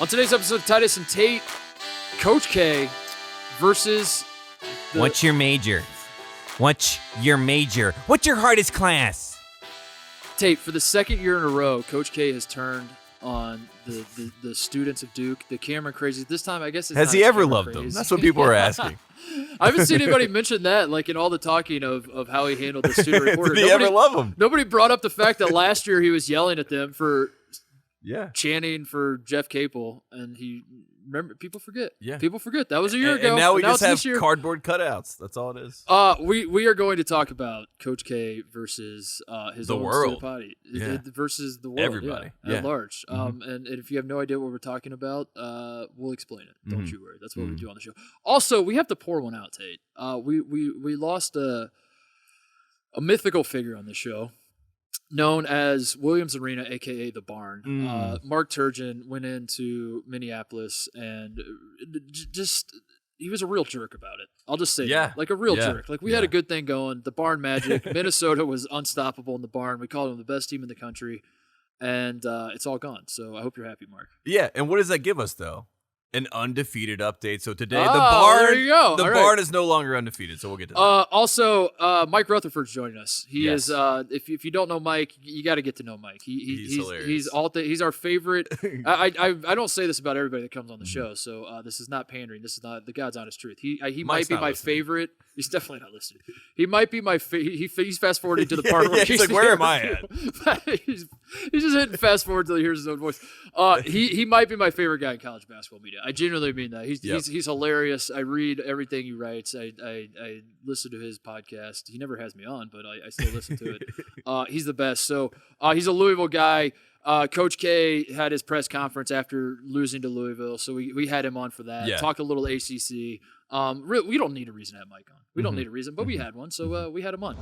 On today's episode of Titus and Tate, Coach K versus... What's your major? What's your major? What's your hardest class? Tate, for the second year in a row, Coach K has turned on the students of Duke, the Cameron Crazies. This time, I guess it's Has not he ever Cameron loved Crazies. them? That's what people are asking. I haven't seen anybody mention that, like in all the talking of how he handled the student reporter. Did he ever love them? Nobody brought up the fact that last year he was yelling at them for chanting for Jeff Capel, and remember, people forget. Yeah. People forget. That was a year ago. And now we just have this year. cardboard cutouts. That's all it is. We are going to talk about Coach K versus his the own world. Potty, Yeah. versus the world. Everybody. At large. And if you have no idea what we're talking about, we'll explain it. Don't you worry. That's what we do on the show. Also, we have to pour one out, Tate. We lost a mythical figure on the show, known as Williams Arena, a.k.a. The Barn. Mark Turgeon went into Minneapolis and he was a real jerk about it. I'll just say that. Like a real jerk. Like we had a good thing going. The Barn Magic. Minnesota was unstoppable in the Barn. We called them the best team in the country. And it's all gone. So I hope you're happy, Mark. Yeah, and what does that give us, though? An undefeated update. So today, there you go. the Barn is no longer undefeated, so we'll get to that. Also, Mike Rutherford's joining us. He is. If you don't know Mike, you got to get to know Mike. He's hilarious. He's our favorite. I don't say this about everybody that comes on the show. So this is not pandering. This is not the God's honest truth. He might be my favorite. He's definitely not listening. He might be my he's fast forwarding to the part where he's like, where am I at? he's just hitting fast forward until he hears his own voice. He might be my favorite guy in college basketball media. I genuinely mean that. He's hilarious. I read everything he writes. I listen to his podcast. He never has me on, but I still listen to it. He's the best. So he's a Louisville guy. Coach K had his press conference after losing to Louisville, so we had him on for that. Yeah. Talk a little ACC. We don't need a reason to have Mike on. We don't need a reason, but we had one, so we had him on.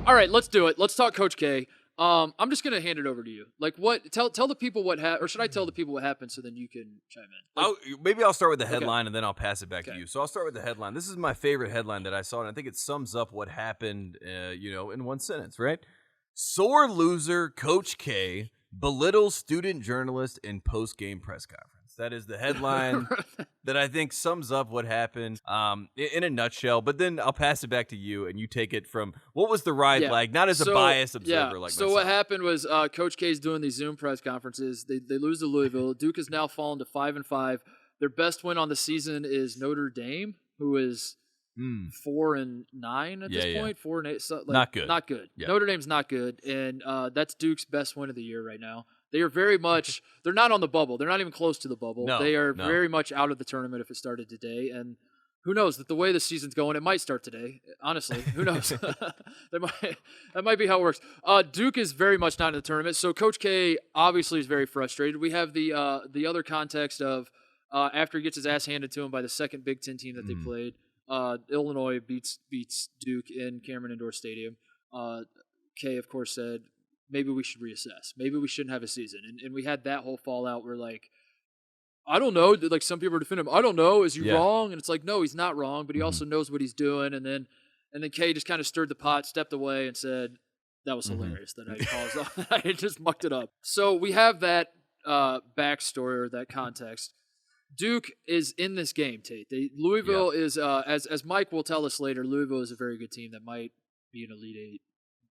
All right, let's do it. Let's talk Coach K. I'm just gonna hand it over to you. Like, what? Tell the people what happened, or should I tell the people what happened so then you can chime in? Like, maybe I'll start with the headline and then I'll pass it back to you. So I'll start with the headline. This is my favorite headline that I saw, and I think it sums up what happened. In one sentence, right? Sore loser Coach K belittles student journalist in post-game press conference. That is the headline that I think sums up what happened in a nutshell. But then I'll pass it back to you, and you take it from what was the ride like, not as a biased observer like myself. So what happened was Coach K's doing these Zoom press conferences. They lose to Louisville. Duke has now fallen to 5-5. Their best win on the season is Notre Dame, who is 4-9 at this point. 4-8. So, not good. Not good. Yeah. Notre Dame's not good, and that's Duke's best win of the year right now. They are very much – they're not on the bubble. They're not even close to the bubble. No, they are very much out of the tournament if it started today. And who knows? That the way the season's going, it might start today. Honestly, who knows? that might be how it works. Duke is very much not in the tournament. So Coach K obviously is very frustrated. We have the other context of after he gets his ass handed to him by the second Big Ten team that they played, Illinois beats Duke in Cameron Indoor Stadium. K, of course, said, maybe we should reassess. Maybe we shouldn't have a season. And we had that whole fallout where, like, I don't know. Like, some people are defending him. I don't know. Is he wrong? And it's like, no, he's not wrong, but he also knows what he's doing. And then Kay just kind of stirred the pot, stepped away, and said, that was hilarious that I caused off. I just mucked it up. So we have that backstory or that context. Duke is in this game, Tate. Louisville is, as Mike will tell us later, Louisville is a very good team that might be an Elite Eight.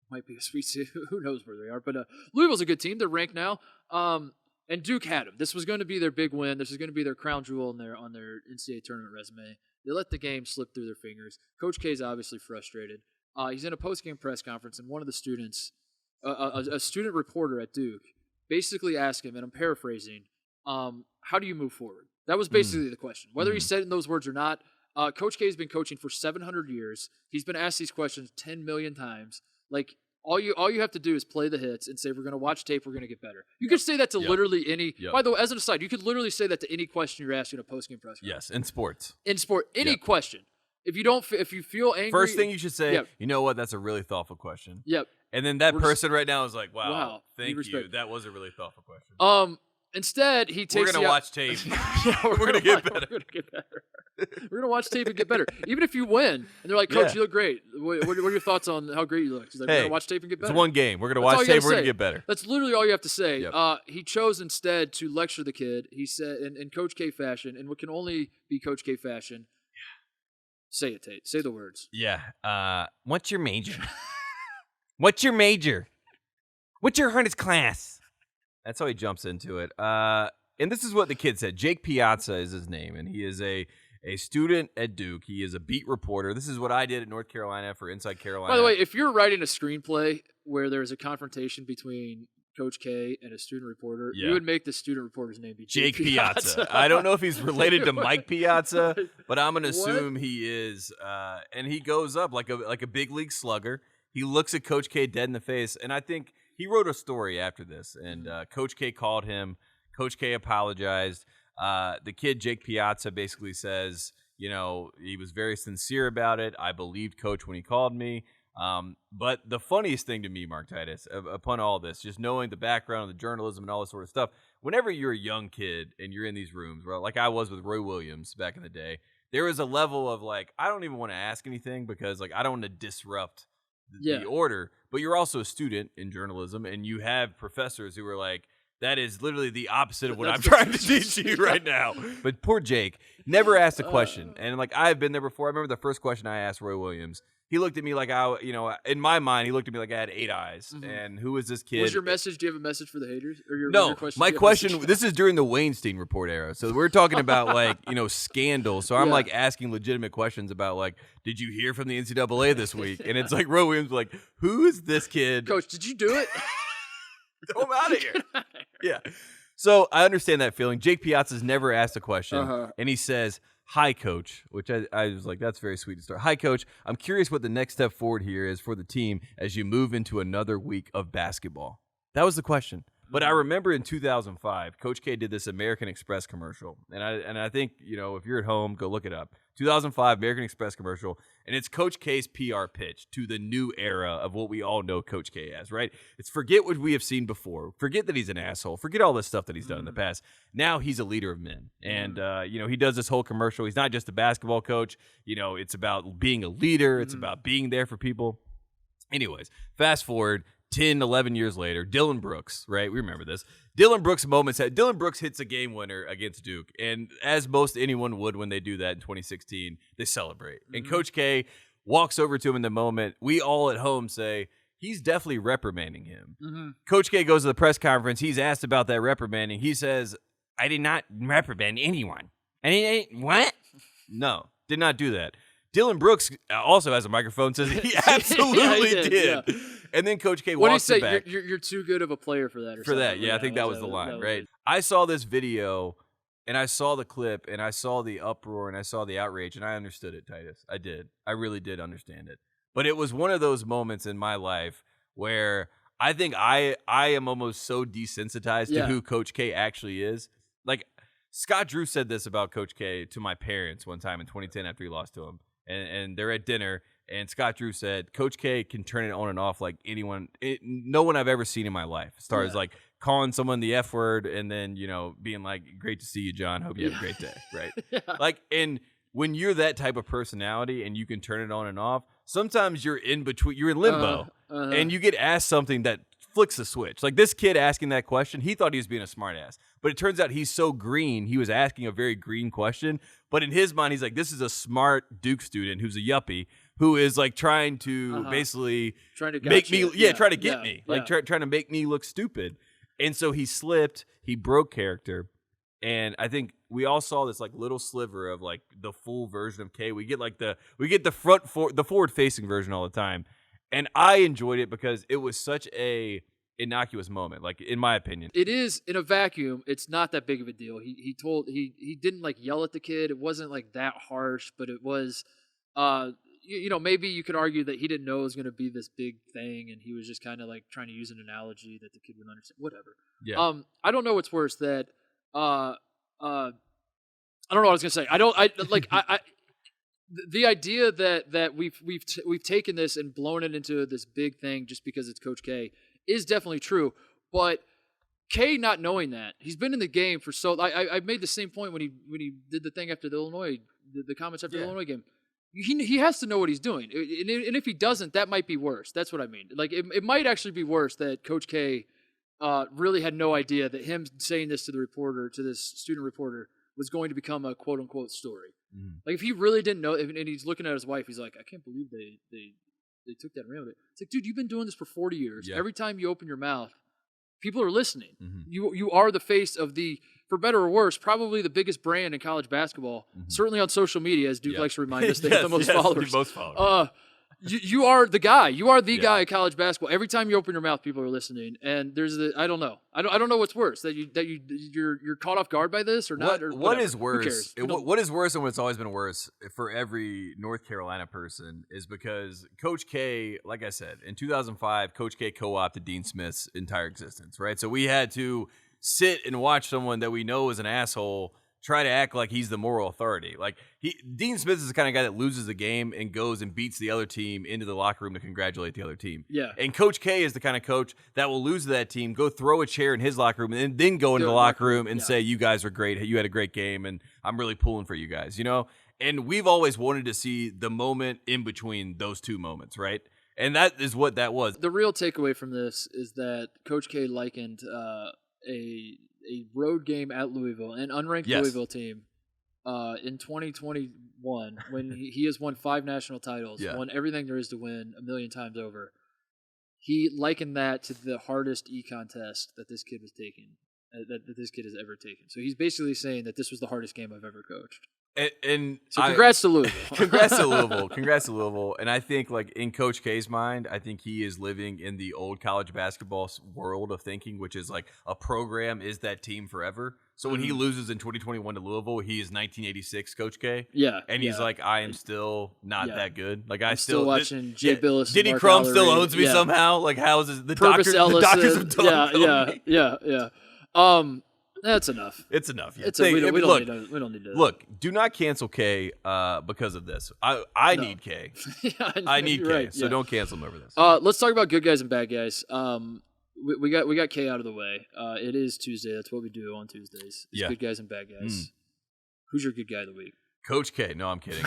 Might be a Sweet 16. Who knows where they are? But Louisville's a good team. They're ranked now. And Duke had them. This was going to be their big win. This was going to be their crown jewel on their NCAA tournament resume. They let the game slip through their fingers. Coach K is obviously frustrated. He's in a post-game press conference, and one of the students, a student reporter at Duke, basically asked him, and I'm paraphrasing, how do you move forward? That was basically the question. Whether he said it in those words or not, Coach K has been coaching for 700 years. He's been asked these questions 10 million times. Like, all you have to do is play the hits and say, we're going to watch tape, we're going to get better. You could say that to literally any by the way, as an aside, you could literally say that to any question you're asked in a post-game press conference. Yes, in sports. In sport, any question. If you feel angry, first thing you should say, you know what, that's a really thoughtful question. Yep. And then that person right now is like, wow thank you. That was a really thoughtful question. Instead, he takes. We're gonna watch tape. We're gonna get better. We're gonna get better. We're gonna watch tape and get better. Even if you win, and they're like, Coach, Yeah. you look great. What are your thoughts on how great you look? He's like, we're Hey, gonna watch tape and get better. It's one game. We're gonna That's all watch you tape. gotta We're gonna say. get better. That's literally all you have to say. Yep. He chose instead to lecture the kid. He said, in Coach K fashion, and what can only be Coach K fashion. Say it, Tate. Say the words. Yeah. What's your major? What's your major? What's your hardest class? That's how he jumps into it. And this is what the kid said. Jake Piazza is his name, and he is a student at Duke. He is a beat reporter. This is what I did at North Carolina for Inside Carolina. By the way, if you're writing a screenplay where there's a confrontation between Coach K and a student reporter, you would make the student reporter's name be Jake Piazza. I don't know if he's related to Mike Piazza, but I'm going to assume he is. And he goes up like a big league slugger. He looks at Coach K dead in the face, and I think he wrote a story after this, and Coach K called him. Coach K apologized. The kid, Jake Piazza, basically says, he was very sincere about it. I believed Coach when he called me. But the funniest thing to me, Mark Titus, upon all this, just knowing the background of the journalism and all this sort of stuff, whenever you're a young kid and you're in these rooms, right, like I was with Roy Williams back in the day, there was a level of like, I don't even want to ask anything because like I don't want to disrupt the order. But you're also a student in journalism, and you have professors who are like, that is literally the opposite of what I'm trying to teach you right now. But poor Jake never asked a question. And like I've been there before. I remember the first question I asked Roy Williams. He looked at me like in my mind, he looked at me like I had 8 eyes. Mm-hmm. And who is this kid? Was your message? Do you have a message for the haters? Or No, my question. This is during the Weinstein Report era, so we're talking about like scandal. So I'm like asking legitimate questions about like, did you hear from the NCAA this week? And it's like Roy Williams like, who is this kid? Coach, did you do it? Come out of here. Yeah. So I understand that feeling. Jake Piazza's never asked a question, and he says, "Hi, Coach," which I was like, that's very sweet to start. "Hi, Coach. I'm curious what the next step forward here is for the team as you move into another week of basketball." That was the question. But I remember in 2005, Coach K did this American Express commercial, and I think if you're at home, go look it up. 2005 American Express commercial, and it's Coach K's PR pitch to the new era of what we all know Coach K as, right? It's forget what we have seen before, forget that he's an asshole, forget all this stuff that he's done in the past. Now he's a leader of men, and he does this whole commercial. He's not just a basketball coach. It's about being a leader. It's about being there for people. Anyways, fast forward 10, 11 years later, Dylan Brooks, right? We remember this. Dylan Brooks hits a game winner against Duke. And as most anyone would when they do that in 2016, they celebrate. And Coach K walks over to him in the moment. We all at home say, he's definitely reprimanding him. Coach K goes to the press conference. He's asked about that reprimanding. He says, "I did not reprimand anyone." What? No, did not do that. Dylan Brooks also has a microphone, says he absolutely did. Yeah. And then Coach K walks it back. You're too good of a player for that, or something. that, yeah, I think that was the line, right? I saw this video, and I saw the clip, and I saw the uproar, and I saw the outrage, and I understood it, Titus. I did. I really did understand it. But it was one of those moments in my life where I think I am almost so desensitized to who Coach K actually is. Like, Scott Drew said this about Coach K to my parents one time in 2010 after he lost to him. And they're at dinner, and Scott Drew said, Coach K can turn it on and off like anyone, no one I've ever seen in my life. As far as like calling someone the F word and then, being like, "Great to see you, John. Hope you have a great day." Right? Like, and when you're that type of personality and you can turn it on and off, sometimes you're in between, you're in limbo, and you get asked something that flicks the switch. Like this kid asking that question, he thought he was being a smartass, but it turns out he's so green. He was asking a very green question, but in his mind, he's like, this is a smart Duke student who's a yuppie who is like trying to basically trying to make me, try to get me, like trying to make me look stupid. And so he slipped, he broke character. And I think we all saw this like little sliver of like the full version of K. We get the forward facing version all the time. And I enjoyed it because it was such a innocuous moment, like in my opinion. It is in a vacuum. It's not that big of a deal. He didn't like yell at the kid. It wasn't like that harsh, but it was, maybe you could argue that he didn't know it was going to be this big thing, and he was just kind of like trying to use an analogy that the kid would understand. Whatever. Yeah. I don't know what's worse that, I don't know what I was going to say. The idea that we've taken this and blown it into this big thing just because it's Coach K is definitely true. But K not knowing that, he's been in the game for so. I made the same point when he did the thing after the Illinois the comments after the Illinois game. He has to know what he's doing, and if he doesn't, that might be worse. That's what I mean. Like it might actually be worse that Coach K really had no idea that him saying this to this student reporter, was going to become a quote unquote story. Like if he really didn't know, and he's looking at his wife, he's like, I can't believe they took that and ran with it. It's like, dude, you've been doing this for 40 years. Yeah. Every time you open your mouth, people are listening. You are the face of for better or worse, probably the biggest brand in college basketball. Certainly on social media, as Duke likes to remind us, they have the most followers. The most followers. You are the guy. You are the guy at college basketball. Every time you open your mouth, people are listening. And there's I don't know. I don't know what's worse, that you're caught off guard by this or not. What is worse? What is worse, and what's always been worse for every North Carolina person, is because Coach K, like I said, in 2005, Coach K co-opted Dean Smith's entire existence, right? So we had to sit and watch someone that we know is an asshole try to act like he's the moral authority. Like Dean Smith is the kind of guy that loses a game and goes and beats the other team into the locker room to congratulate the other team. Yeah. And Coach K is the kind of coach that will lose to that team, go throw a chair in his locker room, and then go into the locker room and say, you guys are great. You had a great game, and I'm really pulling for you guys, you know? And we've always wanted to see the moment in between those two moments, right? And that is what that was. The real takeaway from this is that Coach K likened a road game at Louisville, an unranked Louisville team, in 2021, when he has won 5 national titles, won everything there is to win a million times over. He likened that to the hardest e-contest that this kid was taking, that this kid has ever taken. So he's basically saying that this was the hardest game I've ever coached. And so congrats to Louisville. Congrats to Louisville. And I think, like, in Coach K's mind, I think he is living in the old college basketball world of thinking, which is like a program is that team forever. So when he loses in 2021 to Louisville, he is 1986 Coach K. Yeah. And he's like, I am still not that good. Like, I'm still watching Jay Billis. Diddy Crumb still owns me somehow. Like, how is this? The doctors have done. Yeah. That's enough. It's enough. Yeah. We don't need to. Look, do not cancel K because of this. I need K. I need K. Right, so don't cancel him over this. Let's talk about good guys and bad guys. We got K out of the way. It is Tuesday. That's what we do on Tuesdays. It's good guys and bad guys. Who's your good guy of the week? Coach K. No, I'm kidding.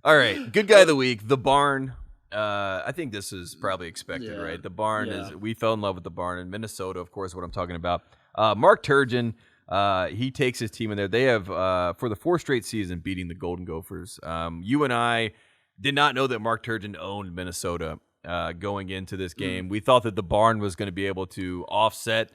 All right, good guy of the week. The Barn. I think this is probably expected, right? The Barn is. We fell in love with the Barn in Minnesota. Of course, what I'm talking about. Mark Turgeon, he takes his team in there. They have, for the 4th straight season, beating the Golden Gophers. You and I did not know that Mark Turgeon owned Minnesota going into this game. We thought that the Barn was going to be was to offset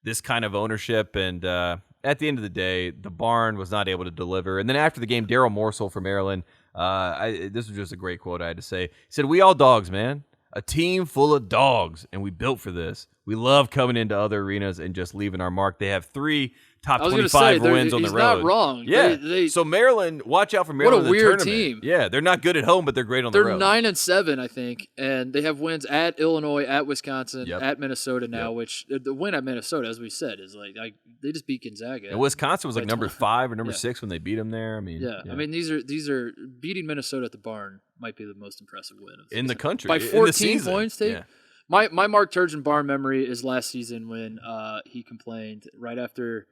this kind of ownership, and at the end of the day, the Barn was not able to deliver. And then after the game, Daryl Morsell from Maryland, this was just a great quote I had to say. He said, "We all dogs, man. A team full of dogs, and we built for this. We love coming into other arenas and just leaving our mark." They have 3 top 25 wins on the road. He's not wrong. Yeah. So Maryland, watch out for Maryland. What a weird team. team. Yeah, they're not good at home, but they're great on the road. They're 9-7, I think, and they have wins at Illinois, at Wisconsin, at Minnesota now. Which the win at Minnesota, as we said, is like they just beat Gonzaga. And Wisconsin was like number 5 or number 6 when they beat them there. I mean, I mean these are beating Minnesota at the Barn might be the most impressive win of the in the country by 14 points. Tate. My Mark Turgeon Barn memory is last season when he complained right after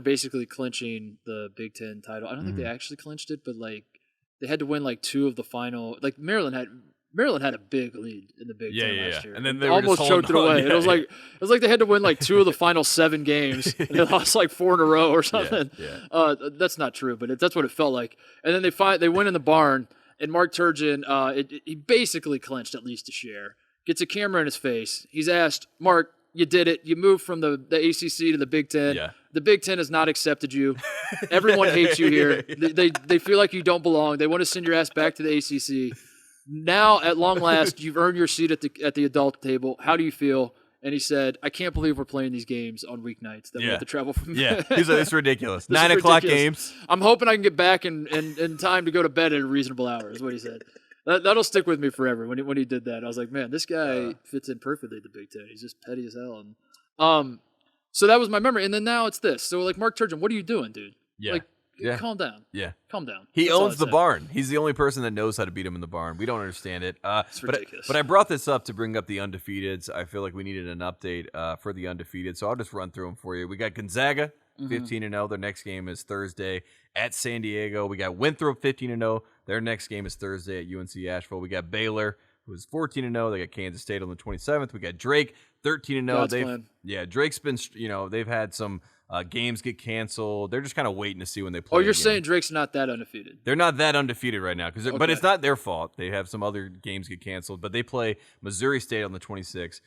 basically clinching the Big Ten title. I don't think they actually clinched it, but like they had to win like 2 of the final. Like Maryland had a big lead in the Big Ten last year, and then they almost choked it away. Yeah, it was like they had to win like 2 of the final 7 games, and they lost like 4 in a row or something. That's not true, but that's what it felt like. And then they win in the Barn, and Mark Turgeon he basically clinched at least a share. Gets a camera in his face. He's asked, "Mark, you did it. You moved from the ACC to the Big Ten. Yeah. The Big Ten has not accepted you. Everyone hates you here. They feel like you don't belong. They want to send your ass back to the ACC. Now, at long last, you've earned your seat at the adult table. How do you feel?" And he said, "I can't believe we're playing these games on weeknights that we have to travel from." He's like, "It's ridiculous. 9 o'clock games. I'm hoping I can get back in time to go to bed at a reasonable hour," is what he said. That'll stick with me forever. When he did that, I was like, man, this guy fits in perfectly at the Big Ten. He's just petty as hell. And so that was my memory. And then now it's this. So like Mark Turgeon, what are you doing, dude? Calm down. Yeah, calm down. He owns the Barn. He's the only person that knows how to beat him in the Barn. We don't understand it. It's ridiculous. But I brought this up to bring up the undefeateds. I feel like we needed an update for the undefeated, so I'll just run through them for you. We got Gonzaga, 15-0. Their next game is Thursday at San Diego. We got Winthrop, 15-0. Their next game is Thursday at UNC Asheville. We got Baylor, who's 14-0. They got Kansas State on the 27th. We got Drake, 13-0. Drake's been, they've had some games get canceled. They're just kind of waiting to see when they play. Oh, you're saying Drake's not that undefeated? They're not that undefeated right now, but it's not their fault. They have some other games get canceled, but they play Missouri State on the 26th.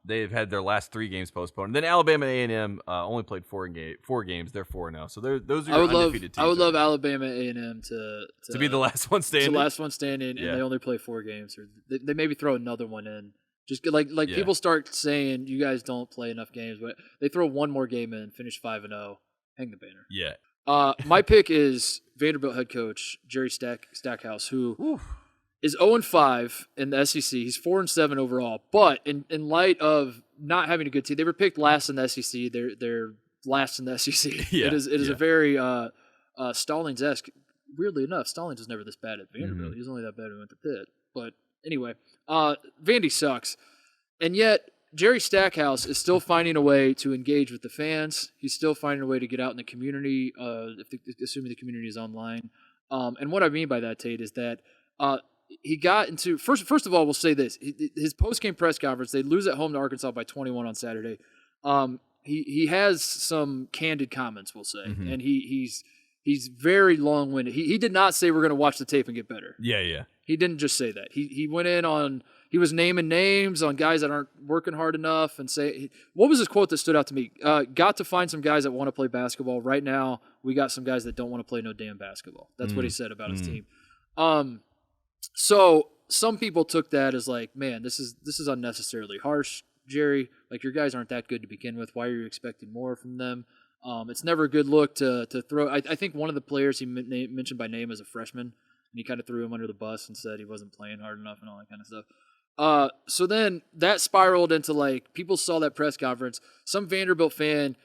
They've had their last 3 games postponed. And then Alabama A&M only played 4 games. They're 4-0. So those are your undefeated teams. I would love Alabama A&M to be the last one standing. The last one standing, and they only play 4 games. Or they maybe throw another one in. Just people start saying you guys don't play enough games, but they throw one more game in, finish 5-0, hang the banner. Yeah. My pick is Vanderbilt head coach Jerry Stackhouse, who is 0-5 in the SEC. He's 4-7 overall, but in light of not having a good team, they were picked last in the SEC. They're last in the SEC. Yeah. It is a very Stallings-esque. Weirdly enough, Stallings was never this bad at Vanderbilt. Mm-hmm. He was only that bad when he went to Pitt. But anyway, Vandy sucks. And yet, Jerry Stackhouse is still finding a way to engage with the fans. He's still finding a way to get out in the community, assuming the community is online. And what I mean by that, Tate, is that he got into – first of all, we'll say this. His post-game press conference, they lose at home to Arkansas by 21 on Saturday. He has some candid comments, we'll say, and he's very long-winded. He did not say we're going to watch the tape and get better. Yeah. He didn't just say that. He went in on – he was naming names on guys that aren't working hard enough and say – what was his quote that stood out to me? Got to find some guys that want to play basketball. Right now, we got some guys that don't want to play no damn basketball. That's what he said about his team. So some people took that as like, man, this is unnecessarily harsh, Jerry. Like, your guys aren't that good to begin with. Why are you expecting more from them? It's never a good look to throw. I think one of the players he mentioned by name as a freshman, and he kind of threw him under the bus and said he wasn't playing hard enough and all that kind of stuff. So then that spiraled into, like, people saw that press conference. Some Vanderbilt fan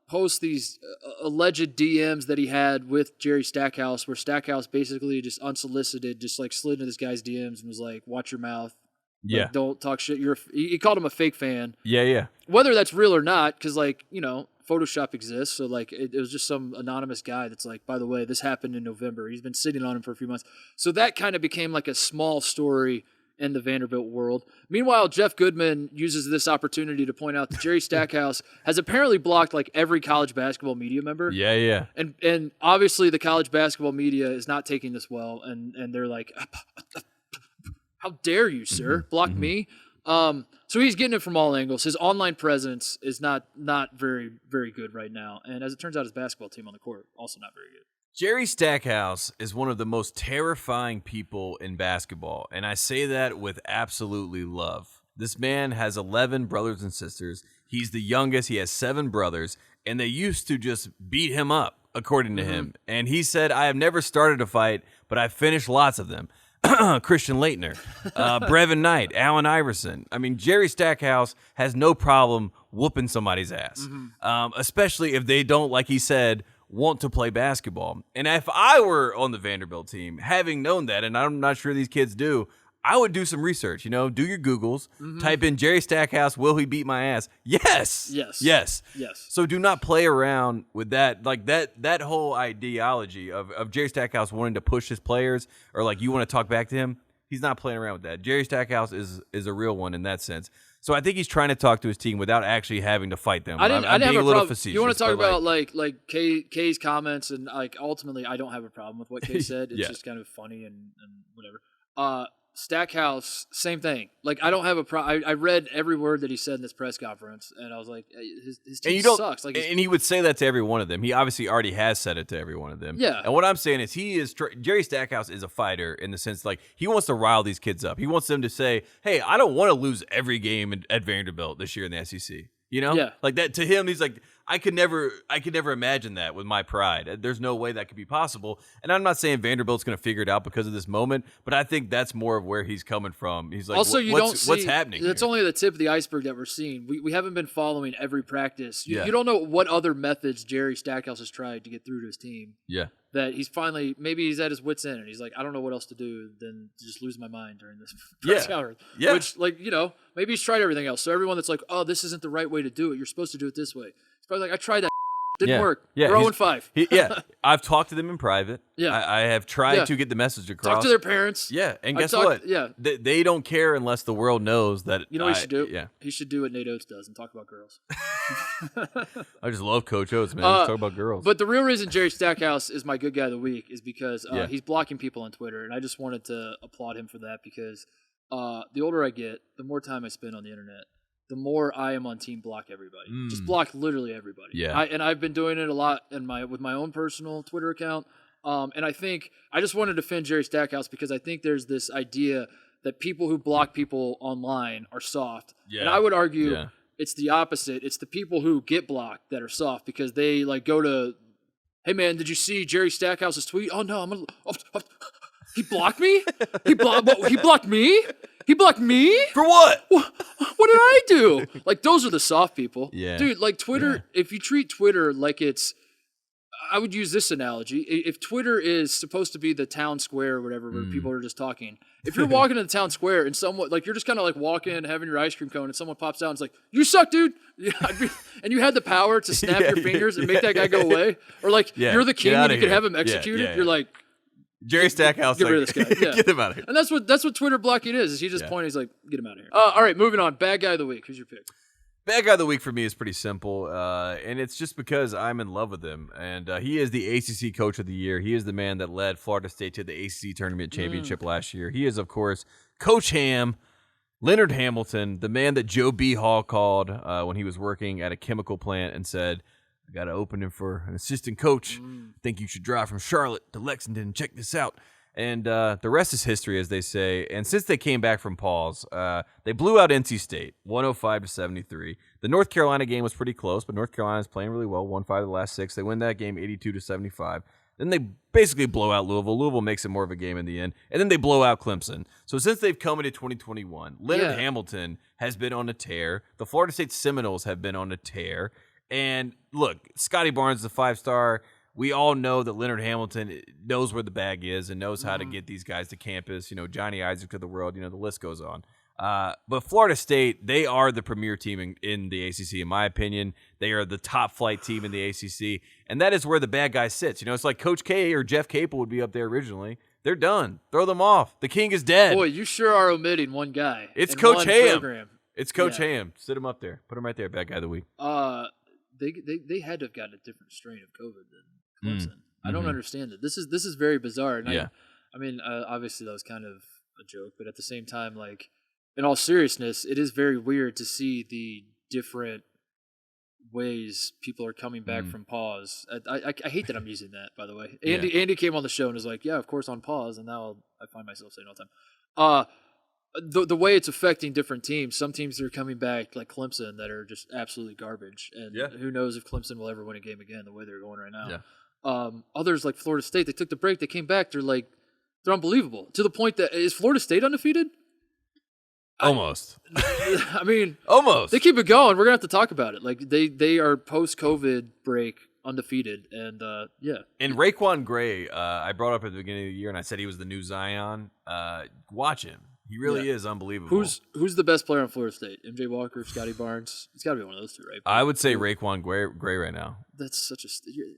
post these alleged DMs that he had with Jerry Stackhouse, where Stackhouse basically just unsolicited, just like slid into this guy's DMs and was like, watch your mouth. Yeah. Like, don't talk shit. He called him a fake fan. Yeah. Whether that's real or not, because, like, Photoshop exists. So, like, it was just some anonymous guy that's like, by the way, this happened in November. He's been sitting on him for a few months. So that kind of became like a small story in the Vanderbilt world. Meanwhile, Jeff Goodman uses this opportunity to point out that Jerry Stackhouse has apparently blocked like every college basketball media member. Yeah. And obviously the college basketball media is not taking this well, and they're like, how dare you, sir, block me? So he's getting it from all angles. His online presence is not very, very good right now. And as it turns out, his basketball team on the court, also not very good. Jerry Stackhouse is one of the most terrifying people in basketball, and I say that with absolutely love. This man has 11 brothers and sisters. He's the youngest. He has 7 brothers, and they used to just beat him up, according to him. And he said, I have never started a fight, but I've finished lots of them. Christian Laettner, Brevin Knight, Allen Iverson. I mean, Jerry Stackhouse has no problem whooping somebody's ass, especially if they don't, like he said, want to play basketball. And if I were on the Vanderbilt team, having known that, and I'm not sure these kids do, I would do some research, do your Googles, type in Jerry Stackhouse, will he beat my ass? Yes. So do not play around with that, like that whole ideology of Jerry Stackhouse wanting to push his players, or like you want to talk back to him. He's not playing around with that. Jerry Stackhouse is a real one in that sense. So I think he's trying to talk to his team without actually having to fight them. I didn't being have a a little problem. facetious. You want to talk about like Kay's comments, and like ultimately I don't have a problem with what Kay said. It's just kind of funny and whatever. Stackhouse, same thing. Like, I don't have a problem. I read every word that he said in this press conference, and I was like, his team sucks. Like, and he would say that to every one of them. He obviously already has said it to every one of them. Yeah. And what I'm saying is Jerry Stackhouse is a fighter in the sense, like, he wants to rile these kids up. He wants them to say, hey, I don't want to lose every game at Vanderbilt this year in the SEC. Yeah. Like that to him, he's like, I could never imagine that with my pride. There's no way that could be possible. And I'm not saying Vanderbilt's going to figure it out because of this moment, but I think that's more of where he's coming from. He's like, also, what's happening? That's here? only the tip of the iceberg that we're seeing. We haven't been following every practice. You don't know what other methods Jerry Stackhouse has tried to get through to his team. Yeah. That he's finally, maybe he's at his wit's end, and he's like, I don't know what else to do than to just lose my mind during this press conference. Yeah. Which, like, maybe he's tried everything else. So everyone that's like, oh, this isn't the right way to do it. You're supposed to do it this way. He's probably like, I tried that. Didn't Yeah. work. Yeah, We're he's- 0-5. I've talked to them in private. Yeah. I have tried Yeah. to get the message across. Talk to their parents. Yeah, and I guess talked- what? yeah. They don't care unless the world knows that. You know what he should do? Yeah, He should do what Nate Oates does and talk about girls. I just love Coach Oates, man. Let's talk about girls. But the real reason Jerry Stackhouse is my good guy of the week is because Yeah. he's blocking people on Twitter, and I just wanted to applaud him for that because the older I get, the more time I spend on the internet, the more I am on team block everybody. Just block literally everybody. Yeah. And I've been doing it a lot with my own personal Twitter account. And I think I just want to defend Jerry Stackhouse because I think there's this idea that people who block people online are soft. Yeah. And I would argue Yeah. it's the opposite. It's the people who get blocked that are soft because they like go to, hey man, did you see Jerry Stackhouse's tweet? Oh no, he blocked me? He blocked me? He blocked me? For what? What did I do? Like, those are the soft people. Yeah. Dude, like Twitter, if you treat Twitter like it's, I would use this analogy. If Twitter is supposed to be the town square or whatever, where people are just talking, if you're walking in the town square and someone, like, you're just kind of like walking, having your ice cream cone, and someone pops out and is like, you suck, dude. Yeah, and you had the power to snap your fingers and make that guy go away. Or like, you're the king and you could have him executed. You're like, Jerry Stackhouse, get like, rid of this guy. Yeah. get him out of here. And that's what Twitter blocking is he just pointing, he's like, get him out of here. All right, moving on. Bad guy of the week. Who's your pick? Bad guy of the week for me is pretty simple, and it's just because I'm in love with him. And he is the ACC Coach of the Year. He is the man that led Florida State to the ACC Tournament Championship last year. He is, of course, Coach Ham, Leonard Hamilton, the man that Joe B. Hall called when he was working at a chemical plant and said, I got to open him for an assistant coach. Think you should drive from Charlotte to Lexington and check this out. And the rest is history, as they say. And since they came back from pause, they blew out NC State, 105-73. The North Carolina game was pretty close, but North Carolina's playing really well, won 5 of the last 6. They win that game 82-75. Then they basically blow out Louisville. Louisville makes it more of a game in the end. And then they blow out Clemson. So since they've come into 2021, Leonard Hamilton has been on a tear. The Florida State Seminoles have been on a tear. And look, Scotty Barnes is a 5-star. We all know that Leonard Hamilton knows where the bag is and knows how to get these guys to campus. You know, Johnny Isaac to the world. You know, the list goes on. But Florida State, they are the premier team in the ACC, in my opinion. They are the top flight team in the ACC. And that is where the bad guy sits. You know, it's like Coach K or Jeff Capel would be up there originally. They're done. Throw them off. The king is dead. Boy, you sure are omitting one guy. It's in Coach one Ham. program. It's Coach Ham. Sit him up there. Put him right there, bad guy of the week. They had to have gotten a different strain of COVID than Clemson. I don't understand it. This is very bizarre. And I mean, obviously that was kind of a joke, but at the same time, like, in all seriousness, it is very weird to see the different ways people are coming back from pause. I hate that I'm using that, by the way. Andy came on the show and was like, yeah, of course on pause, and now I find myself saying all the time. The way it's affecting different teams, some teams are coming back like Clemson that are just absolutely garbage, and who knows if Clemson will ever win a game again the way they're going right now. Others like Florida State, they took the break, they came back, they're unbelievable to the point that is Florida State undefeated? Almost. I mean, almost. They keep it going. We're gonna have to talk about it. Like they are post-COVID break undefeated, and And Raekwon Gray, I brought up at the beginning of the year, and I said he was the new Zion. Watch him. He really is unbelievable. Who's the best player on Florida State? MJ Walker, Scotty Barnes? It's got to be one of those two, right? I would say Raekwon Gray right now. That's such a.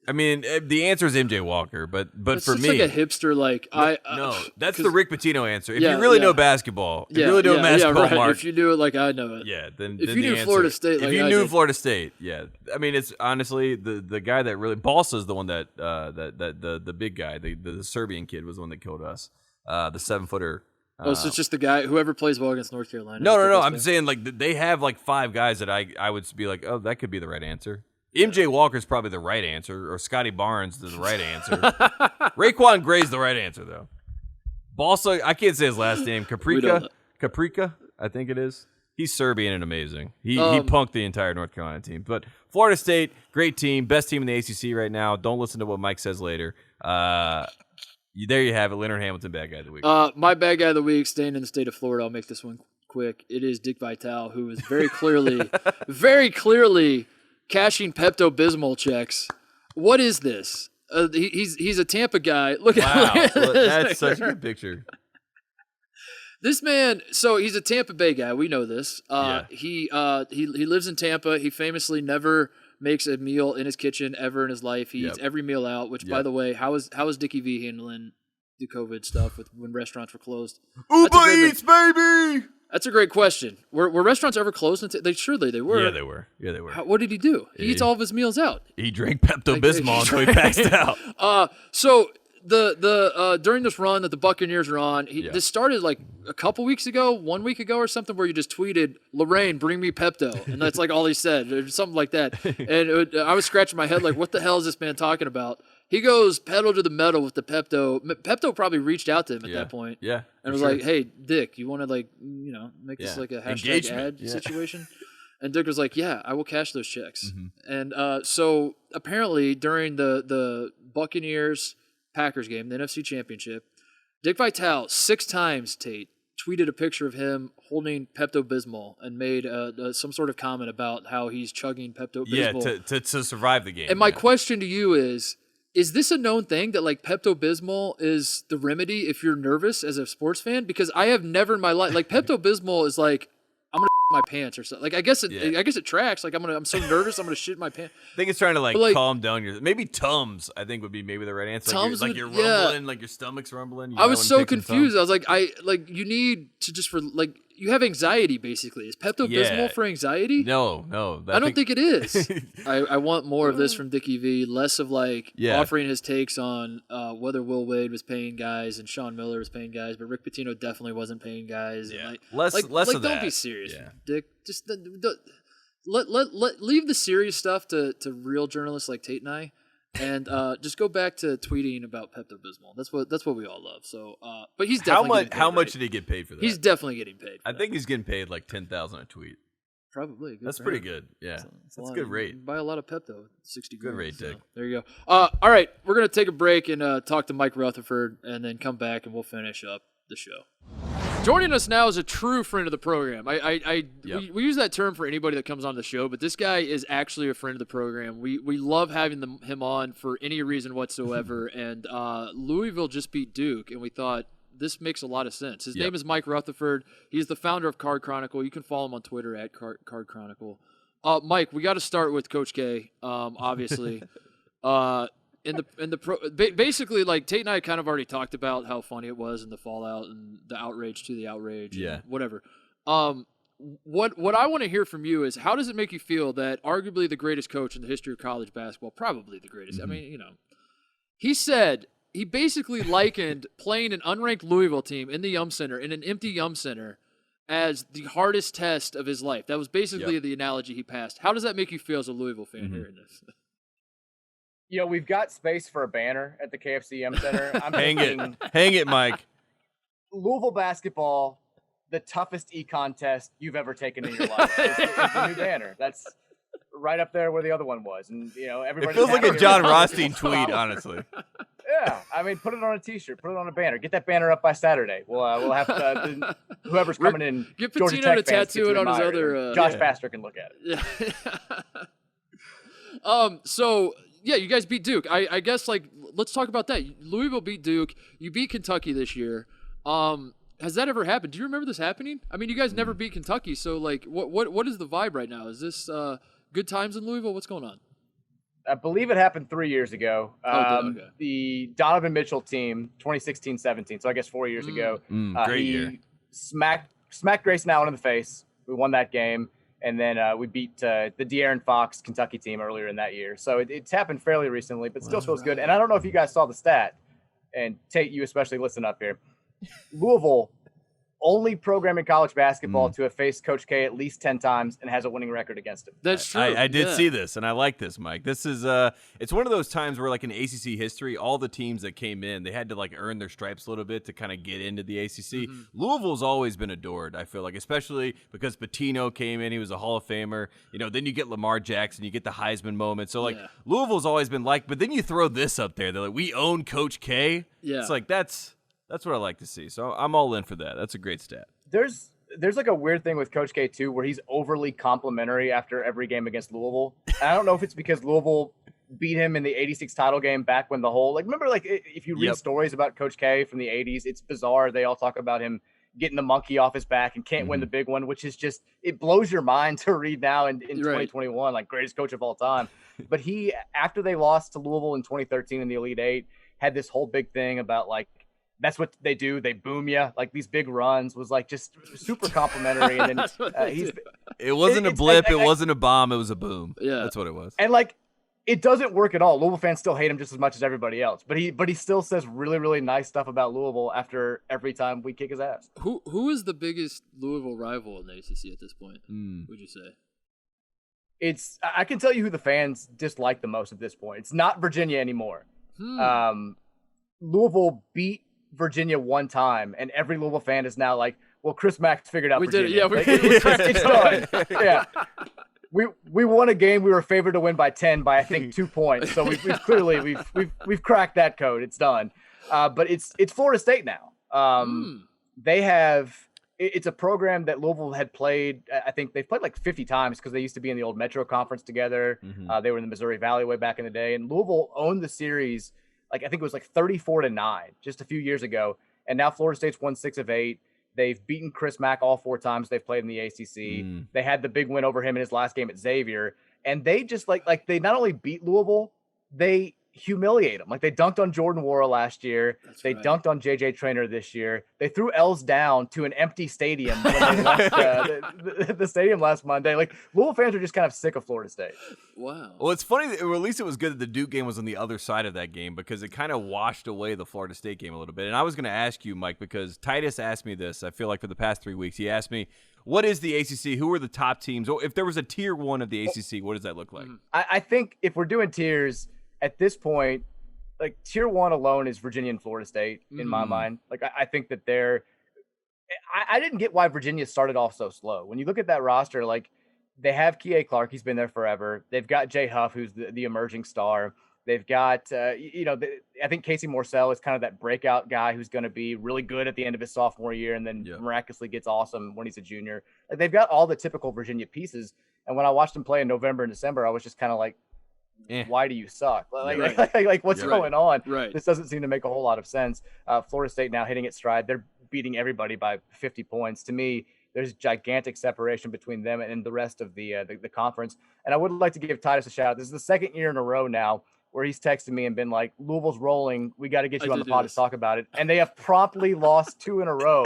I mean, the answer is MJ Walker, but for me, like a hipster. Like no, that's the Rick Pitino answer. If you really know basketball, if you really know basketball, right. Mark. If you do it like I know it, then if then you the knew answer, Florida State, like if you I knew did. Florida State, I mean, it's honestly the guy that really Balsa is the one that the big guy, the Serbian kid was the one that killed us, the 7-footer. So it's just the guy, whoever plays well against North Carolina. No. I'm saying like they have like 5 guys that I would be like, oh, that could be the right answer. MJ Walker's probably the right answer, or Scotty Barnes is the right answer. Raekwon Gray's the right answer though. Balsa, I can't say his last name. Caprica, I think it is. He's Serbian and amazing. He punked the entire North Carolina team. But Florida State, great team, best team in the ACC right now. Don't listen to what Mike says later. There you have it, Leonard Hamilton, bad guy of the week. My bad guy of the week, staying in the state of Florida. I'll make this one quick. It is Dick Vitale, who is very clearly cashing Pepto-Bismol checks. What is this? He's a Tampa guy. Look at That's such a good picture. This man, so he's a Tampa Bay guy. We know this. He lives in Tampa. He famously never makes a meal in his kitchen ever in his life. He eats every meal out, which, by the way, how is Dickie V handling the COVID stuff when restaurants were closed? Uber Eats, baby! That's a great question. Were restaurants ever closed? Surely they were. Yeah, they were. What did he do? He eats all of his meals out. He drank Pepto-Bismol until he passed out. So the during this run that the Buccaneers are on, this started like a couple weeks ago, 1 week ago or something, where you just tweeted, "Lorraine, bring me Pepto," and that's like all he said, or something like that. And I was scratching my head like, what the hell is this man talking about? He goes pedal to the metal with the Pepto. Pepto probably reached out to him at that point. Yeah. And was like, "Hey, Dick, you want to make this like a hashtag ad situation?" And Dick was like, "Yeah, I will cash those checks." And so apparently during the Buccaneers Packers game, the NFC Championship, Dick Vitale 6 times, Tate, tweeted a picture of him holding Pepto-Bismol and made some sort of comment about how he's chugging Pepto-Bismol. Yeah, to survive the game. And my question to you is this a known thing that like Pepto-Bismol is the remedy if you're nervous as a sports fan? Because I have never in my life, like Pepto-Bismol is like, I'm going to my pants or something. Like I guess it tracks. Like I'm so nervous I'm going to shit my pants. I think it's trying to calm down your, maybe Tums I think would be maybe the right answer. Tums like you're rumbling, like your stomach's rumbling. I was so confused. I was like, you need to just you have anxiety basically. Is Pepto-Bismol for anxiety? No. I don't think it is. I want more of this from Dickie V. Less of offering his takes on whether Will Wade was paying guys and Sean Miller was paying guys, but Rick Pitino definitely wasn't paying guys. Yeah. And less of that. Don't be serious, Dick. Just leave the serious stuff to real journalists like Tate and I. And just go back to tweeting about Pepto-Bismol. That's what we all love. So, but he's definitely how much did he get paid for that? He's definitely getting paid. I think he's getting paid like $10,000 a tweet. Probably. That's pretty good. Yeah, that's a good rate. Buy a lot of Pepto. 60 good rate, Dick. There you go. All right, we're gonna take a break and talk to Mike Rutherford, and then come back and we'll finish up the show. Joining us now is a true friend of the program. We use that term for anybody that comes on the show, but this guy is actually a friend of the program. We love having him on for any reason whatsoever. And Louisville just beat Duke, and we thought this makes a lot of sense. His name is Mike Rutherford. He's the founder of Card Chronicle. You can follow him on Twitter at Card Chronicle. Mike, we got to start with Coach K, obviously. Basically, like Tate and I kind of already talked about how funny it was and the fallout and the outrage to the outrage. And whatever. What I want to hear from you is, how does it make you feel that arguably the greatest coach in the history of college basketball, probably the greatest. I mean, he basically likened playing an unranked Louisville team in the Yum Center, in an empty Yum Center, as the hardest test of his life. That was basically the analogy he passed. How does that make you feel as a Louisville fan hearing this? We've got space for a banner at the KFC Yum Center. I'm Hang it, Mike. Louisville basketball, the toughest econ test you've ever taken in your life. It's the new banner. That's right up there where the other one was. And everybody. It feels like a John Rothstein tweet, honestly. Yeah, I mean, put it on a T-shirt, put it on a banner. Get that banner up by Saturday. We'll have to. Whoever's coming in, get Georgia Patino Tech to tattoo it on his other. Josh Pastor can look at it. Yeah. So. Yeah, you guys beat Duke. I guess, let's talk about that. Louisville beat Duke. You beat Kentucky this year. Has that ever happened? Do you remember this happening? I mean, you guys never beat Kentucky, so, what is the vibe right now? Is this good times in Louisville? What's going on? I believe it happened 3 years ago. Okay. The Donovan Mitchell team, 2016-17, so I guess 4 years ago. Great year. Smacked Grayson Allen in the face. We won that game. And then we beat the De'Aaron Fox Kentucky team earlier in that year. So it's happened fairly recently, but still feels good. And I don't know if you guys saw the stat, and Tate, you especially listen up here. Louisville, only program in college basketball to have faced Coach K at least 10 times and has a winning record against him. That's true. I did see this, and I like this, Mike. This is it's one of those times where, in ACC history, all the teams that came in, they had to earn their stripes a little bit to kind of get into the ACC. Louisville's always been adored, I feel like, especially because Pitino came in. He was a Hall of Famer. Then you get Lamar Jackson, you get the Heisman moment. So Louisville's always been but then you throw this up there. They're like, we own Coach K. Yeah, it's that's what I like to see. So I'm all in for that. That's a great stat. There's a weird thing with Coach K too, where he's overly complimentary after every game against Louisville. And I don't know if it's because Louisville beat him in the '86 title game back when the whole remember if you read stories about Coach K from the '80s, it's bizarre. They all talk about him getting the monkey off his back and can't win the big one, which is just, it blows your mind to read now in 2021, like greatest coach of all time. But he, after they lost to Louisville in 2013 in the Elite Eight, had this whole big thing about like, that's what they do. They boom you. Like these big runs was like just super complimentary. And then it wasn't a blip. It wasn't a bomb. It was a boom. Yeah, that's what it was. And like, it doesn't work at all. Louisville fans still hate him just as much as everybody else. But he still says really, really nice stuff about Louisville after every time we kick his ass. Who is the biggest Louisville rival in the ACC at this point? Would you say? I can tell you who the fans dislike the most at this point. It's not Virginia anymore. Louisville beat Virginia one time, and every Louisville fan is now like, "Well, Chris Mack's figured out we Virginia." Did it. Yeah, it's done. Yeah. We won a game we were favored to win by 10 by I think 2 points. So we've clearly cracked that code. It's done. But it's Florida State now. They have it's a program that Louisville had played. I think they've played like 50 times because they used to be in the old Metro Conference together. They were in the Missouri Valley way back in the day, and Louisville owned the series. Like I think it was like 34-9 just a few years ago. And now Florida State's won 6 of 8. They've beaten Chris Mack all 4 times they've played in the ACC. They had the big win over him in his last game at Xavier. And they just like they not only beat Louisville, they humiliate them. Like they dunked on Jordan Worrell last year. They dunked on JJ Traynor this year. They threw L's down to an empty stadium when they left the stadium last Monday. Like Louisville fans are just kind of sick of Florida State. Wow. Well, it's funny, or at least it was good that the Duke game was on the other side of that game because it kind of washed away the Florida State game a little bit. And I was going to ask you, Mike, because Titus asked me this, I feel like for the past 3 weeks, he asked me, what is the ACC? Who are the top teams? Or if there was a tier 1 of the ACC, what does that look like? I think if we're doing tiers at this point, like tier 1 alone is Virginia and Florida State in my mind. Like I think that I didn't get why Virginia started off so slow. When you look at that roster, like they have Kie Clark, he's been there forever. They've got Jay Huff, who's the emerging star. They've got, I think Casey Morsell is kind of that breakout guy who's going to be really good at the end of his sophomore year and then miraculously gets awesome when he's a junior. Like, they've got all the typical Virginia pieces. And when I watched them play in November and December, I was just kind of like, why do you suck? Like what's going on? Right. This doesn't seem to make a whole lot of sense. Florida State now hitting its stride. They're beating everybody by 50 points. To me, there's gigantic separation between them and the rest of the conference. And I would like to give Titus a shout out. This is the second year in a row now where he's texted me and been like, Louisville's rolling. We got to get you on the pod to talk about it. And they have promptly lost 2 in a row.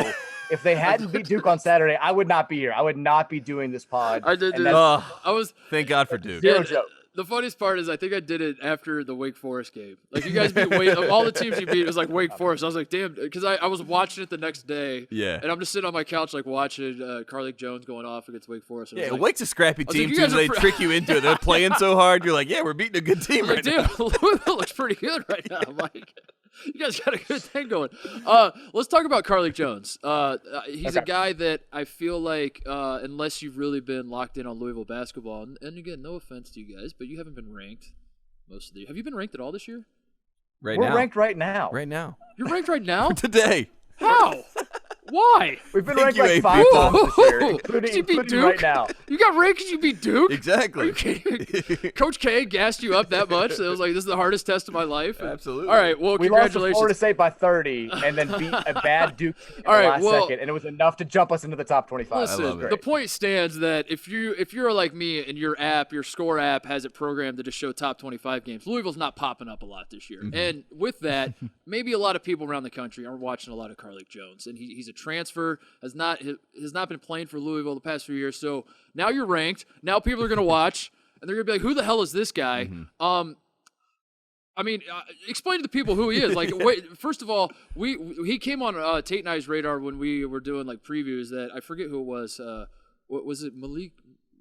If they hadn't beat Duke on Saturday, I would not be here. I would not be doing this pod. I did. Thank God for Duke. Zero joke. The funniest part is I think I did it after the Wake Forest game. Like, you guys beat of all the teams you beat, it was like Wake Forest. I was like, damn, because I was watching it the next day. Yeah. And I'm just sitting on my couch, like, watching Carlik Jones going off against Wake Forest. Yeah, like, Wake's a scrappy team, too. They trick you into it. They're playing so hard. You're like, yeah, we're beating a good team right now. Damn, Louisville looks pretty good right now, Mike. You guys got a good thing going. Let's talk about Carlik Jones. He's a guy that I feel like, unless you've really been locked in on Louisville basketball, and again, no offense to you guys, but you haven't been ranked most of the year. Have you been ranked at all this year? We're ranked right now. Right now. You're ranked right now? Today. How? Why? We've been ranked like 5 times this year, including right now. You got ranked because you beat Duke? Exactly. Are you kidding? Coach K gassed you up that much? It was like, this is the hardest test of my life? Absolutely. All right, well, we congratulations. lost to Florida State by 30 and then beat a bad Duke in the last second, and it was enough to jump us into the top 25. Listen, the point stands that if you're like me and your score app has it programmed to just show top 25 games, Louisville's not popping up a lot this year. And with that, maybe a lot of people around the country are watching a lot of Carlik Jones, and he's a transfer. Has not been playing for Louisville the past few years. So now you're ranked. Now people are going to watch, and they're going to be like, who the hell is this guy? I mean, explain to the people who he is. Like, wait, first of all, he came on Tate and I's radar when we were doing, like, previews that I forget who it was. What was it, Malik?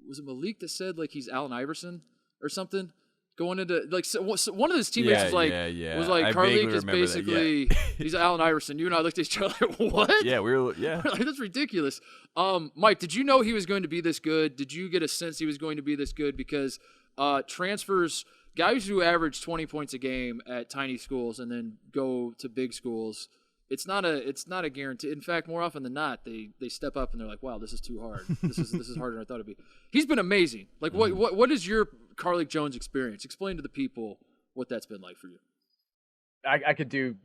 Was it Malik that said, like, he's Allen Iverson or something? Going into, like, so one of his teammates was like, Carlik is basically, he's Allen Iverson. You and I looked at each other like, what? Yeah, We're like, that's ridiculous. Mike, did you know he was going to be this good? Did you get a sense he was going to be this good? Because transfers, guys who average 20 points a game at tiny schools and then go to big schools, it's not a guarantee. In fact, more often than not, they step up and they're like, wow, this is too hard. This is harder than I thought it'd be. He's been amazing. Like, what is your Carlik Jones experience? Explain to the people what that's been like for you. I could do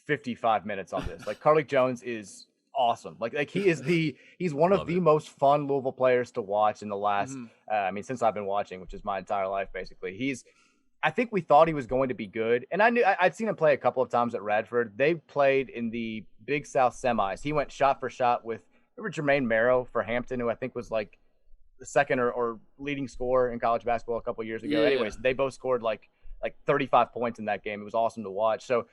55 minutes on this. Like, Carlik Jones is awesome. Like he's one of the most fun Louisville players to watch in the last. Since I've been watching, which is my entire life basically. I think we thought he was going to be good, and I'd seen him play a couple of times at Radford. They played in the Big South semis. He went shot for shot with Jermaine Merrill for Hampton, who I think was like the second or leading scorer in college basketball a couple of years ago. Yeah. Anyways, they both scored like 35 points in that game. It was awesome to watch. So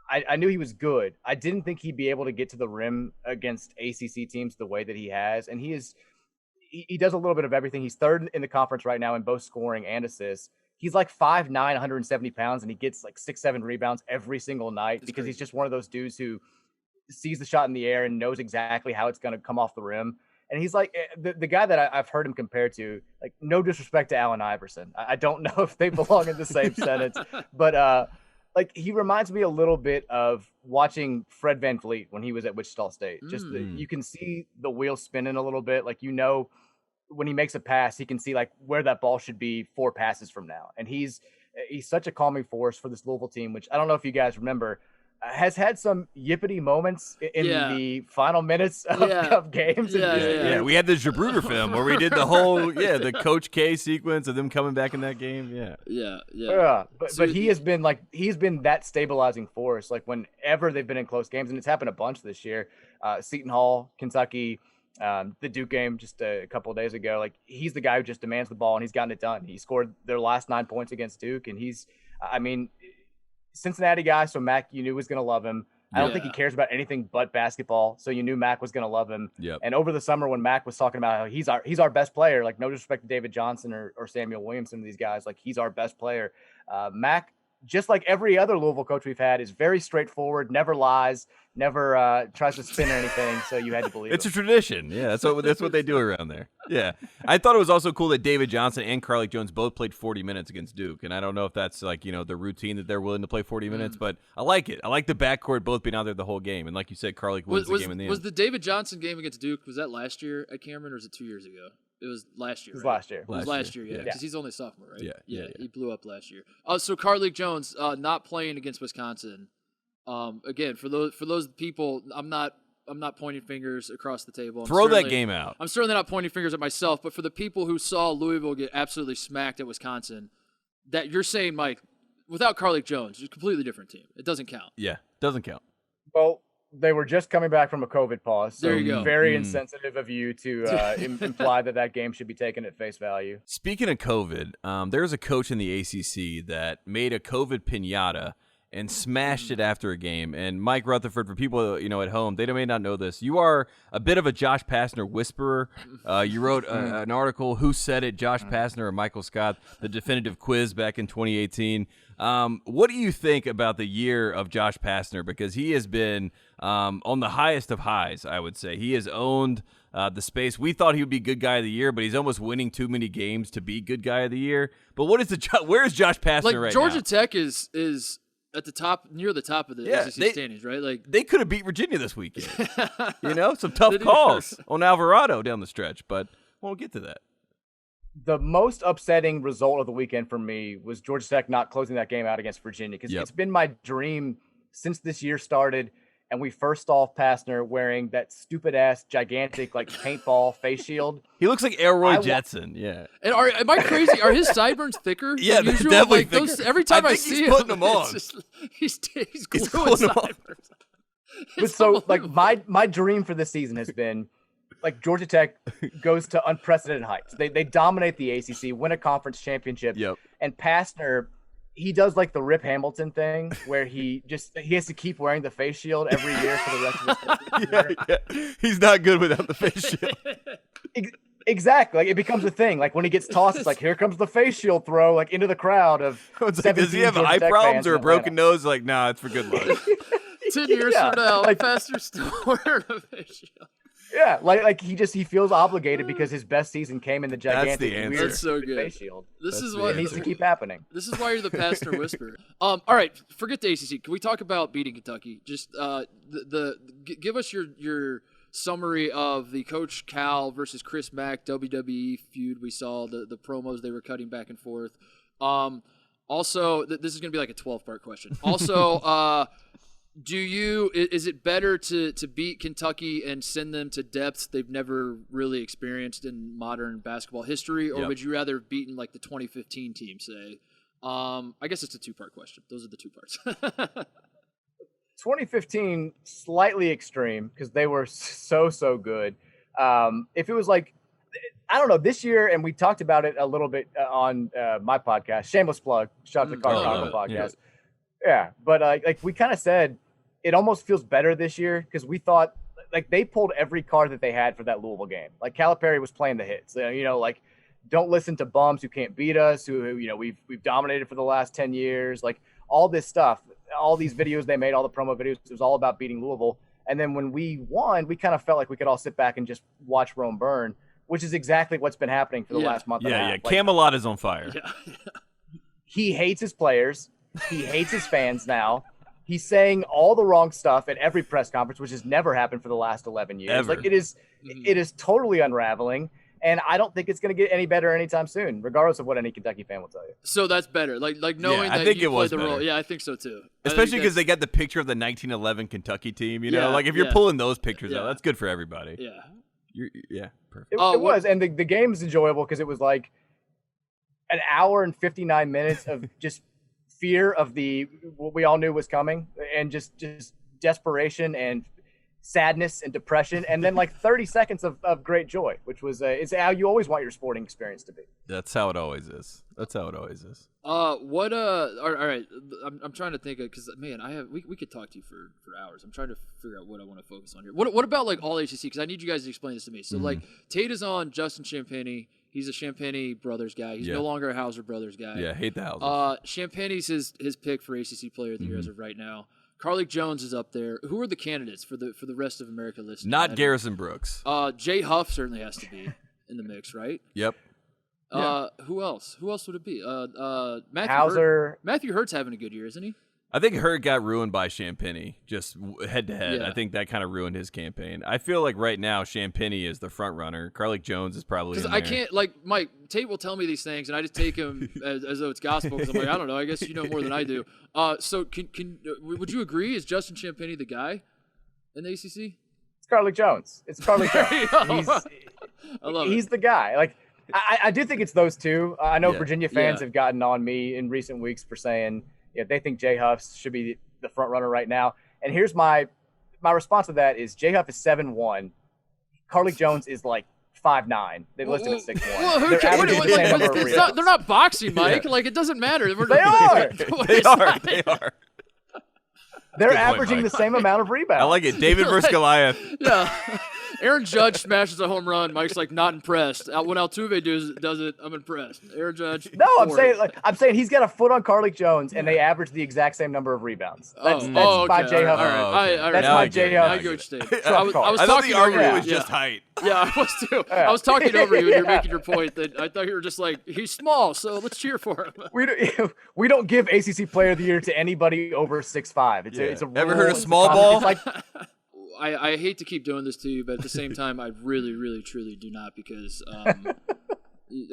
I knew he was good. I didn't think he'd be able to get to the rim against ACC teams the way that he has, and he does a little bit of everything. He's third in the conference right now in both scoring and assists. He's like 5'9", 170 pounds, and he gets like 6-7 rebounds every single night because he's just one of those dudes who sees the shot in the air and knows exactly how it's going to come off the rim. And he's like the guy that I've heard him compared to, like, no disrespect to Allen Iverson. I don't know if they belong in the same sentence, but like he reminds me a little bit of watching Fred VanVleet when he was at Wichita State. Just you can see the wheels spinning a little bit. Like, when he makes a pass, he can see like where that ball should be 4 passes from now. And he's such a calming force for this Louisville team, which I don't know if you guys remember, has had some yippity moments in the final minutes of games. Yeah, we had the Mcbride film where we did the whole the Coach K sequence of them coming back in that game. But he's been that stabilizing force. Like whenever they've been in close games, and it's happened a bunch this year. Seton Hall, Kentucky. The Duke game just a couple of days ago, like he's the guy who just demands the ball, and he's gotten it done. He scored their last 9 points against Duke, and Cincinnati guy, so Mack you knew was going to love him. I don't think he cares about anything but basketball, so you knew Mack was going to love him. Yep. And over the summer when Mack was talking about how he's our best player, like no disrespect to David Johnson or Samuel Williamson, these guys, like he's our best player. Mack, just like every other Louisville coach we've had, is very straightforward, never lies, never tries to spin or anything, so you had to believe it's him. a tradition. Yeah, that's what they do around there. Yeah. I thought it was also cool that David Johnson and Carlik Jones both played 40 minutes against Duke, and I don't know if that's like, the routine that they're willing to play 40 minutes, but I like it. I like the backcourt both being out there the whole game, and like you said, Carlik wins the game in the end. Was the David Johnson game against Duke, was that last year at Cameron, or was it 2 years ago? It was last year. It was right? last year. It was last year, yeah, because he's only a sophomore, right? Yeah. He blew up last year. So Carlik Jones not playing against Wisconsin. Again, for those people, I'm not pointing fingers across the table. Throw that game out. I'm certainly not pointing fingers at myself, but for the people who saw Louisville get absolutely smacked at Wisconsin, that you're saying, Mike, without Carlik Jones, it's a completely different team. It doesn't count. Yeah, doesn't count. Well, they were just coming back from a COVID pause, so There you go. very insensitive of you to imply that game should be taken at face value. Speaking of COVID, there's a coach in the ACC that made a COVID piñata and smashed it after a game. And Mike Rutherford, for people at home, they may not know this. You are a bit of a Josh Pastner whisperer. You wrote an article, Who Said It, Josh Pastner or Michael Scott, the definitive quiz back in 2018. What do you think about the year of Josh Pastner? Because he has been on the highest of highs, I would say. He has owned the space. We thought he would be good guy of the year, but he's almost winning too many games to be good guy of the year. But where is Josh Pastner right now? Georgia Tech is at the top, near the top of the ACC standings, right? Like they could have beat Virginia this weekend. Some tough calls on Alvarado down the stretch, but we'll get to that. The most upsetting result of the weekend for me was Georgia Tech not closing that game out against Virginia, because it's been my dream since this year started and we first saw Pastner wearing that stupid-ass, gigantic, like, paintball face shield. He looks like Elroy Jetson, yeah. And am I crazy? Are his sideburns thicker? Yeah, than usual? definitely like, thicker. Every time I see him, putting them on. He's gluing sideburns. But so, like, my dream for this season has been, like, Georgia Tech goes to unprecedented heights. They dominate the ACC, win a conference championship, and Pastner, he does like the Rip Hamilton thing where he has to keep wearing the face shield every year for the rest of his career. Yeah. He's not good without the face shield. Exactly. Like, it becomes a thing. Like, when he gets tossed, it's like, here comes the face shield throw, like, into the crowd of does he have eye problems or a broken nose? Like, nah, it's for good luck. 10 years from now, like, Pastner's still wearing a face shield. Yeah, like he feels obligated because his best season came in the gigantic, weird face shield. This is what needs to keep happening. This is why you're the Pastner whisperer. All right, forget the ACC. Can we talk about beating Kentucky? Just give us your summary of the Coach Cal versus Chris Mack WWE feud. We saw the promos they were cutting back and forth. Also, this is gonna be like a 12-part question. Also, Is it better to beat Kentucky and send them to depths they've never really experienced in modern basketball history, or would you rather have beaten like the 2015 team, say? I guess it's a two-part question. Those are the two parts. 2015, slightly extreme because they were so good. If it was like, I don't know, this year, and we talked about it a little bit on my podcast, shameless plug, shout out to Chronicle podcast. Yeah, but like we kind of said, it almost feels better this year because we thought like they pulled every card that they had for that Louisville game. Like Calipari was playing the hits, like don't listen to bums who can't beat us, who we've dominated for the last 10 years, like all this stuff, all these videos they made, all the promo videos, it was all about beating Louisville. And then when we won, we kind of felt like we could all sit back and just watch Rome burn, which is exactly what's been happening for the last month and a half. Like, Camelot is on fire. He hates his players. He hates his fans now. He's saying all the wrong stuff at every press conference, which has never happened for the last 11 years. Ever. Like it is totally unraveling. And I don't think it's going to get any better anytime soon, regardless of what any Kentucky fan will tell you. So that's better. Like knowing I that think you it was played the role. better. Yeah, I think so too. Especially because they got the picture of the 1911 Kentucky team. Like if you're pulling those pictures out, that's good for everybody. Yeah. Perfect. It was, and the game was enjoyable because it was like an hour and 59 minutes of just fear of what we all knew was coming, and just desperation and sadness and depression, and then like 30 seconds of great joy, which was it's how you always want your sporting experience to be. That's how it always is. All right, I'm trying to think of, because man, we could talk to you for hours. I'm trying to figure out what I want to focus on here. What about like all ACC, because I need you guys to explain this to me. So like Tate is on Justin Champagny. He's a Champagny Brothers guy. He's no longer a Hauser Brothers guy. Yeah, hate the Hausers. Champagny's his pick for ACC Player of the Year as of right now. Carlik Jones is up there. Who are the candidates for the rest of America listed? Not Garrison Brooks. Jay Huff certainly has to be in the mix, right? Yep. Who else? Who else would it be? Matthew Hauser. Matthew Hurt's having a good year, isn't he? I think Hurt got ruined by Champagny, just head to head. Yeah. I think that kind of ruined his campaign. I feel like right now Champagny is the front runner. Carlik Jones is probably in Because there. I can't, like, Mike, Tate will tell me these things, and I just take him as though it's gospel, because I'm like, I don't know, I guess you know more than I do. So would you agree? Is Justin Champagny the guy in the ACC? It's Carlik Jones. It's Carlik Jones. I love He's it. the guy. Like I do think it's those two. I know Virginia fans have gotten on me in recent weeks for saying they think Jay Huff should be the front runner right now. And here's my response to that is Jay Huff is 7'1". Carlik Jones is like 5'9". They listed at 6'1". They're not boxing, Mike. Like, it doesn't matter. They are. They are. They're averaging the same amount of rebounds. I like it. David versus Goliath. Yeah. Aaron Judge smashes a home run. Mike's like not impressed. When Altuve does it, I'm impressed. Aaron Judge. No, I'm saying he's got a foot on Carlik Jones, and they average the exact same number of rebounds. That's my Jay Huff. All right. That's my Jay Huff. I get what you're saying. So I was I thought talking the argument over was you. just height. Yeah, I was too. I was talking over you, and you're making your point that I thought you were just like, he's small, so let's cheer for him. We don't give ACC Player of the Year to anybody over 6'5". It's a rule. Ever heard of It's a small concept. ball? It's like, I hate to keep doing this to you, but at the same time, I really, really, truly do not, because, I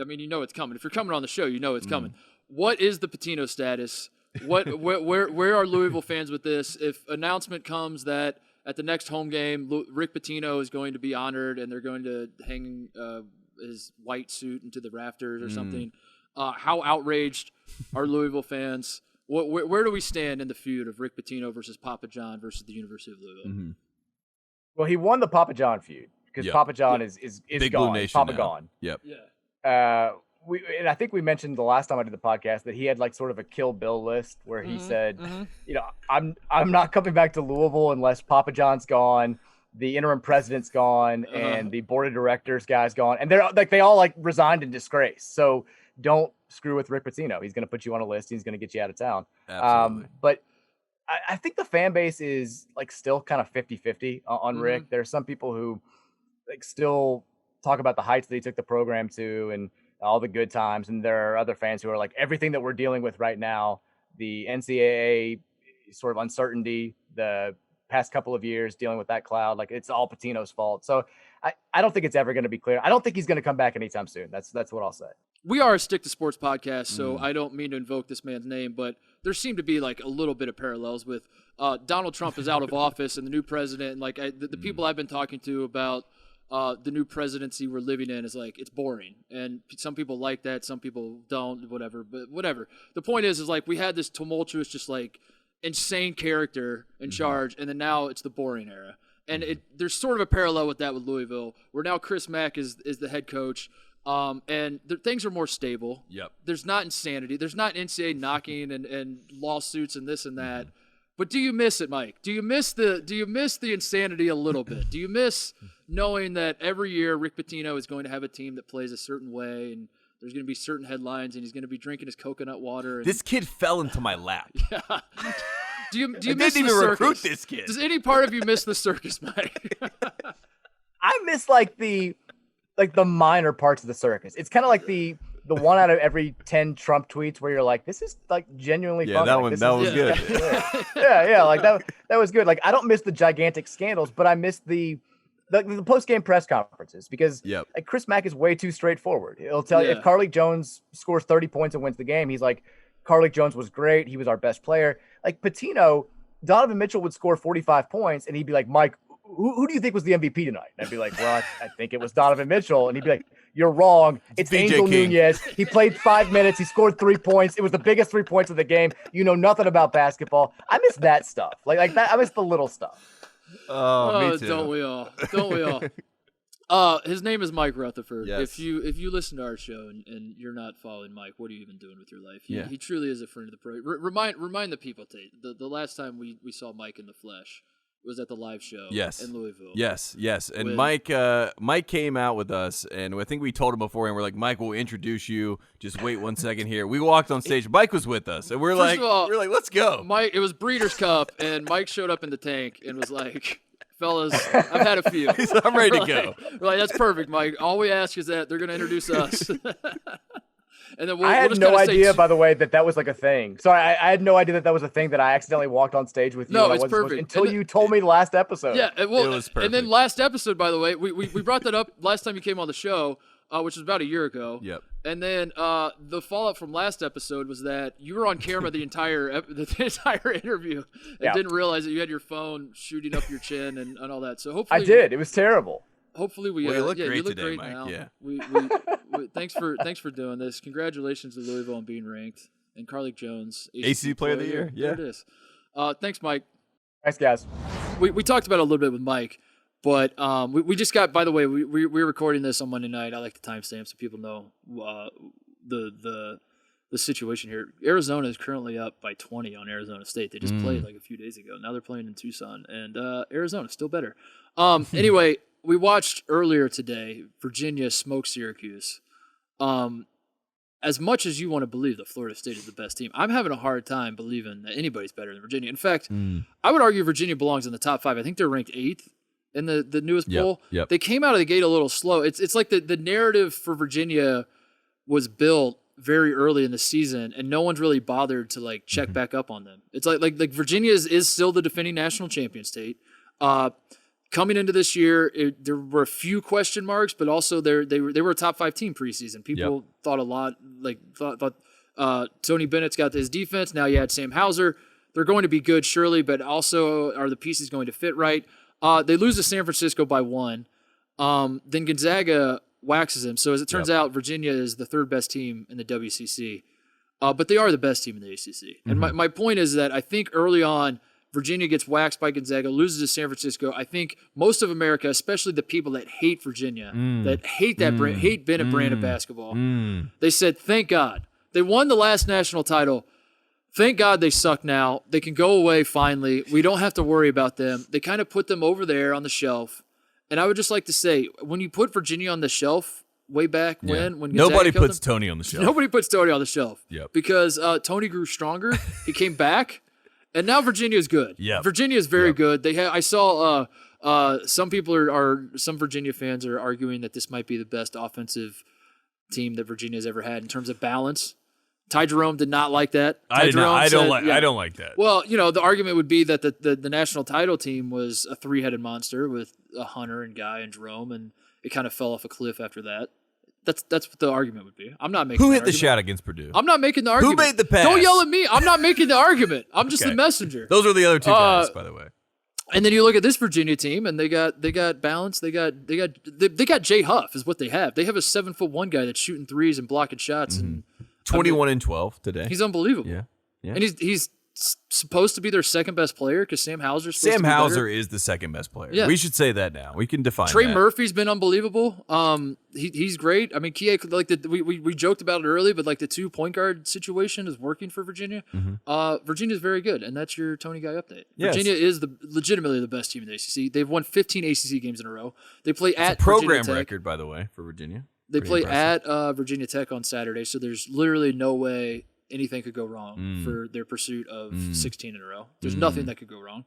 mean, you know it's coming. If you're coming on the show, you know it's coming. What is the Pitino status? Where are Louisville fans with this? If announcement comes that at the next home game, Rick Pitino is going to be honored and they're going to hang his white suit into the rafters or something, how outraged are Louisville fans? Where do we stand in the feud of Rick Pitino versus Papa John versus the University of Louisville? well, he won the Papa John feud because Papa John is Big gone. Blue Nation Papa now. gone. Yep. Yeah. And I think we mentioned the last time I did the podcast that he had like sort of a Kill Bill list where he said, I'm not coming back to Louisville unless Papa John's gone, the interim president's gone, and the board of directors guy's gone, and they're like they all like resigned in disgrace. So don't screw with Rick Pitino. He's going to put you on a list. He's going to get you out of town. Absolutely. But I think the fan base is like still kind of 50-50 on Rick. There are some people who like still talk about the heights that he took the program to and all the good times. And there are other fans who are like, everything that we're dealing with right now, the NCAA sort of uncertainty, the past couple of years dealing with that cloud, like it's all Pitino's fault. So I don't think it's ever going to be clear. I don't think he's going to come back anytime soon. That's what I'll say. We are a Stick to Sports podcast, so I don't mean to invoke this man's name, but there seem to be like a little bit of parallels with Donald Trump is out of office and the new president, and like the people I've been talking to about the new presidency we're living in is like it's boring, and some people like that, some people don't, whatever. But whatever. The point is like we had this tumultuous, just like insane character in charge, and then now it's the boring era. And there's sort of a parallel with that with Louisville, where now Chris Mack is the head coach, and things are more stable. Yep. There's not insanity. There's not NCAA knocking and lawsuits and this and that. But do you miss it, Mike? Do you miss the insanity a little bit? Do you miss knowing that every year Rick Pitino is going to have a team that plays a certain way, and there's going to be certain headlines, and he's going to be drinking his coconut water? And, This kid fell into my lap. yeah. Do you I miss didn't the even circus? recruit this kid. Does any part of you miss the circus, Mike? I miss like the minor parts of the circus. It's kind of like the one out of every 10 Trump tweets where you're like, this is like genuinely Yeah, fun. that Like, one this that is- was good. yeah, like that was good. Like I don't miss the gigantic scandals, but I miss the post game press conferences because Yep. like Chris Mack is way too straightforward. He'll tell you Yeah. if Carlik Jones scores 30 points and wins the game, he's like, Carlik Jones was great. He was our best player. Like Patino, Donovan Mitchell would score 45 points and he'd be like, Mike, who do you think was the MVP tonight? And I'd be like, well, I think it was Donovan Mitchell. And he'd be like, you're wrong. It's BJ Angel King. Nunez. He played 5 minutes. He scored 3 points. It was the biggest 3 points of the game. You know nothing about basketball. I miss that stuff. Like that. I miss the little stuff. Oh, me too. Don't we all? Don't we all? His name is Mike Rutherford. Yes. If you listen to our show and you're not following Mike, what are you even doing with your life? He truly is a friend of the pro. Remind the people, Tate. The last time we saw Mike in the flesh was at the live show in Louisville. Yes. And With- Mike came out with us, and I think we told him before, and we're like, Mike, we'll introduce you. Just wait 1 second here. We walked on stage. Mike was with us, and we're First of all, let's go. Mike, it was Breeders' Cup, and Mike showed up in the tank and was like, fellas, I've had a few. I'm ready to We're go. We're like, that's perfect, Mike. All we ask is that they're going to introduce us. And then I had just no kinda say idea, by the way, that was like a thing. So I had no idea that was a thing that I accidentally walked on stage with you. No, and I it's wasn't supposed to- perfect. until And you told me last episode. Yeah, It was and then perfect. last episode, by the way, we brought that up last time you came on the show, which was about a year ago. Yep. And then the follow-up from last episode was that you were on camera the entire interview and Yeah. didn't realize that you had your phone shooting up your chin and all that. So hopefully I did. It was terrible. Hopefully we. Well, you look yeah, great you look today, great Mike, now. yeah. We thanks for doing this. Congratulations to Louisville on being ranked, and Carlik Jones, ACC Player of the Year. There Yeah. it is. Thanks, Mike. Thanks, guys. We talked about it a little bit with Mike, but we just got. By the way, we're recording this on Monday night. I like the timestamp so people know the situation here. Arizona is currently up by 20 on Arizona State. They just played like a few days ago. Now they're playing in Tucson, and Arizona's still better. Anyway, we watched earlier today Virginia smoke Syracuse. As much as you want to believe that Florida State is the best team, I'm having a hard time believing that anybody's better than Virginia. In fact, I would argue Virginia belongs in the top 5. I think they're ranked 8th in the newest poll. Yep. They came out of the gate a little slow. It's like the narrative for Virginia was built very early in the season, and no one's really bothered to like check back up on them. It's like Virginia is still the defending national champion state. Coming into this year, there were a few question marks, but also they were a top 5 team preseason. People thought a lot, thought Tony Bennett's got his defense. Now you had Sam Hauser. They're going to be good, surely, but also are the pieces going to fit right? They lose to San Francisco by 1. Then Gonzaga waxes them. So as it turns out, Virginia is the 3rd best team in the WCC. But they are the best team in the ACC. And my point is that I think early on, Virginia gets waxed by Gonzaga, loses to San Francisco. I think most of America, especially the people that hate Virginia, that hate that brand, hate Bennett brand of basketball, they said, thank God. They won the last national title. Thank God they suck now. They can go away finally. We don't have to worry about them. They kind of put them over there on the shelf. And I would just like to say, when you put Virginia on the shelf way back when Gonzaga Nobody killed puts them, Tony on the shelf. nobody puts Tony on the shelf. Yep. Because Tony grew stronger. He came back. And now Virginia is good. Yep. Virginia is very good. I saw some people some Virginia fans are arguing that this might be the best offensive team that Virginia has ever had in terms of balance. Ty Jerome did not like that. I don't Jerome like that. Well, the argument would be that the national title team was a 3-headed monster with a Hunter and Guy and Jerome, and it kind of fell off a cliff after that. That's what the argument would be. I'm not making. Who the hit the argument. shot against Purdue? I'm not making the argument. Who made the pass? Don't yell at me. I'm not making the argument. I'm just Okay. the messenger. Those are the other two guys, by the way. And then you look at this Virginia team, and they got balance. They got Jay Huff is what they have. They have a 7'1" guy that's shooting threes and blocking shots, and 21 and 12 today. he's unbelievable. Yeah. And he's supposed to be their second best player because Sam Hauser's supposed Sam to be Hauser better. is the second best player. Yeah. We should say that now. We can define Trey that. Murphy's been unbelievable. He's great. I mean, we joked about it early, but like the 2 point guard situation is working for Virginia. Virginia's very good, and that's your Tony Guy update. Yes. Virginia is legitimately the best team in the ACC. They've won 15 ACC games in a row. They play at It's a program Virginia Tech. record, by the way, for Virginia. They Pretty play impressive. at Virginia Tech on Saturday, so there's literally no way anything could go wrong for their pursuit of 16 in a row. There's nothing that could go wrong.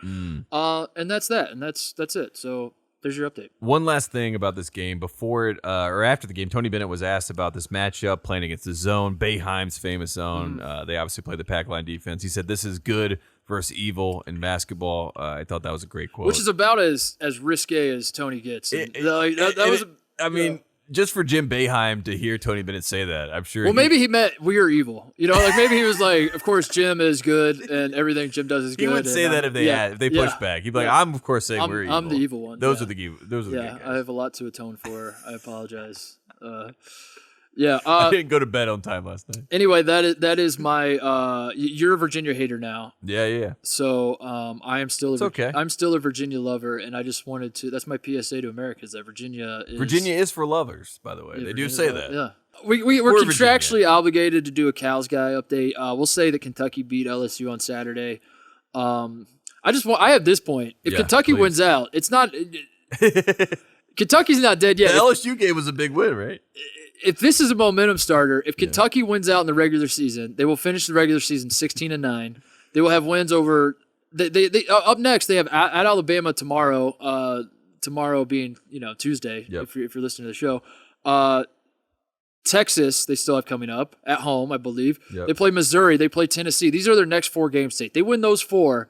And that's that, and that's it. So there's your update. One last thing about this game before it or after the game, Tony Bennett was asked about this matchup playing against the zone, Boeheim's famous zone. They obviously play the pack line defense. He said this is good versus evil in basketball. I thought that was a great quote. Which is about as risque as Tony gets. And I mean, just for Jim Boeheim to hear Tony Bennett say that, I'm sure. Well, maybe he meant we are evil. You know, like maybe he was like, of course Jim is good and everything Jim does is good. He would say that if they push back. He'd be like, I'm of course saying we're evil. I'm the evil one. Those are the good guys. I have a lot to atone for. I apologize. I didn't go to bed on time last night. Anyway, that is my. You're a Virginia hater now. Yeah. So I am still. Okay. I'm still a Virginia lover, and I just wanted to. That's my PSA to America: is that Virginia is for lovers, by the way. They do say that. Yeah. We're contractually obligated to do a Cal's Guy update. We'll say that Kentucky beat LSU on Saturday. I have this point. If Kentucky wins out, it's not. Kentucky's not dead yet. The LSU game was a big win, right? If this is a momentum starter, if Kentucky wins out in the regular season, they will finish the regular season 16-9. They will have wins over. They up next. They have at Alabama tomorrow. Tomorrow being Tuesday. Yep. If you're listening to the show, Texas they still have coming up at home, I believe. Yep. They play Missouri. They play Tennessee. These are their next 4 games. State. They win those 4.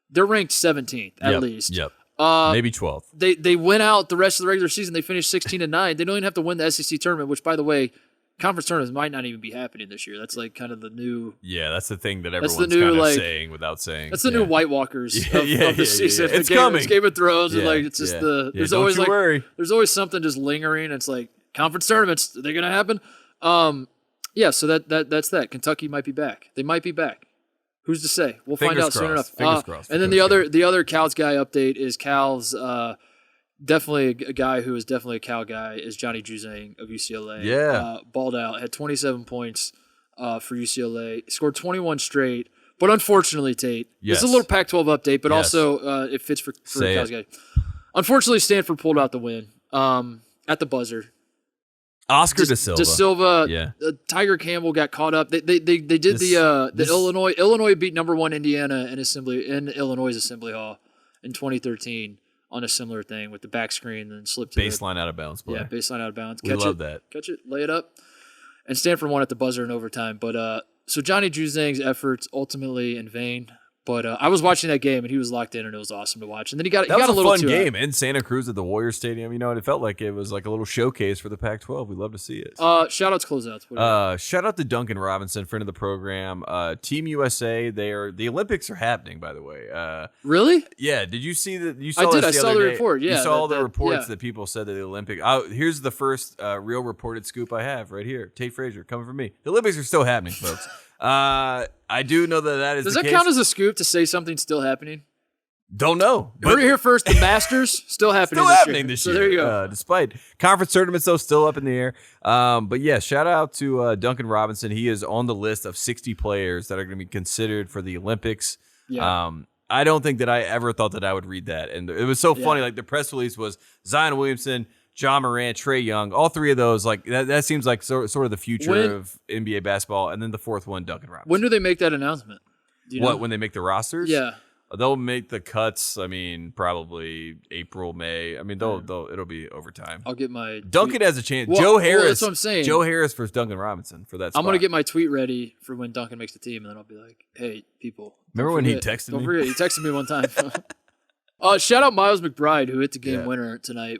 They're ranked 17th at least. Yep. Maybe 12th. They win out the rest of the regular season. They finish 16-9. They don't even have to win the SEC tournament, which, by the way, conference tournaments might not even be happening this year. That's like kind of the new. Yeah, that's the thing that everyone's new, kind of saying without saying. That's the new White Walkers of the season. It's coming. It's Game of Thrones. Yeah, And it's just there's don't always you worry. there's always something just lingering. It's like conference tournaments. Are they gonna happen? So that's that. Kentucky might be back. They might be back. Who's to say? We'll find out soon enough. Fingers crossed. And then the other Cal's Guy update is Cal's definitely a guy who is definitely a Cal guy is Johnny Juzang of UCLA. Yeah. Balled out, had 27 points for UCLA, scored 21 straight. But unfortunately, Tate, this is a little Pac-12 update, but also it fits for Cal's Guy. Unfortunately, Stanford pulled out the win at the buzzer. Oscar Da Silva. Tiger Campbell got caught up. They did the Illinois beat number 1 Indiana in Illinois Assembly Hall in 2013 on a similar thing with the back screen and slipped to baseline out of bounds play. Yeah, baseline out of bounds. We love that. Catch it, lay it up, and Stanford won at the buzzer in overtime. But so Johnny Juzang's efforts ultimately in vain. But I was watching that game, and he was locked in, and it was awesome to watch. And then he got a little fun too game in Santa Cruz at the Warrior Stadium. And it felt like it was like a little showcase for the Pac-12. We love to see it. Shout outs, closeouts. Shout out to Duncan Robinson, friend of the program. Team USA. The Olympics are happening, by the way. Really? Yeah. Did you see that? You saw I did. I saw the report. Yeah. You saw all the reports that people said that the Olympics. Here's the first real reported scoop I have right here. Tate Frazier coming from me. The Olympics are still happening, folks. I do know that is Does the that case. count as a scoop to say something's still happening? Don't know. Heard it here first. The Masters still happening. This year. year. So there you go. Despite conference tournaments, though, still up in the air. But yeah, shout out to Duncan Robinson. He is on the list of 60 players that are going to be considered for the Olympics. Yeah. I don't think that I ever thought that I would read that, and it was so funny. Like the press release was Zion Williamson, John Morant, Trae Young, all 3 of those. Like that seems like sort of the future of NBA basketball. And then the 4th one, Duncan Robinson. When do they make that announcement? When they make the rosters? Yeah. They'll make the cuts. I mean, probably April, May. I mean, it'll be overtime. I'll get my Duncan has a chance. Well, Joe Harris. That's what I'm saying. Joe Harris versus Duncan Robinson for that spot. I'm gonna get my tweet ready for when Duncan makes the team, and then I'll be like, "Hey, people." Remember when he texted me? Don't forget, he texted me one time. Shout out Miles McBride who hit the game winner tonight.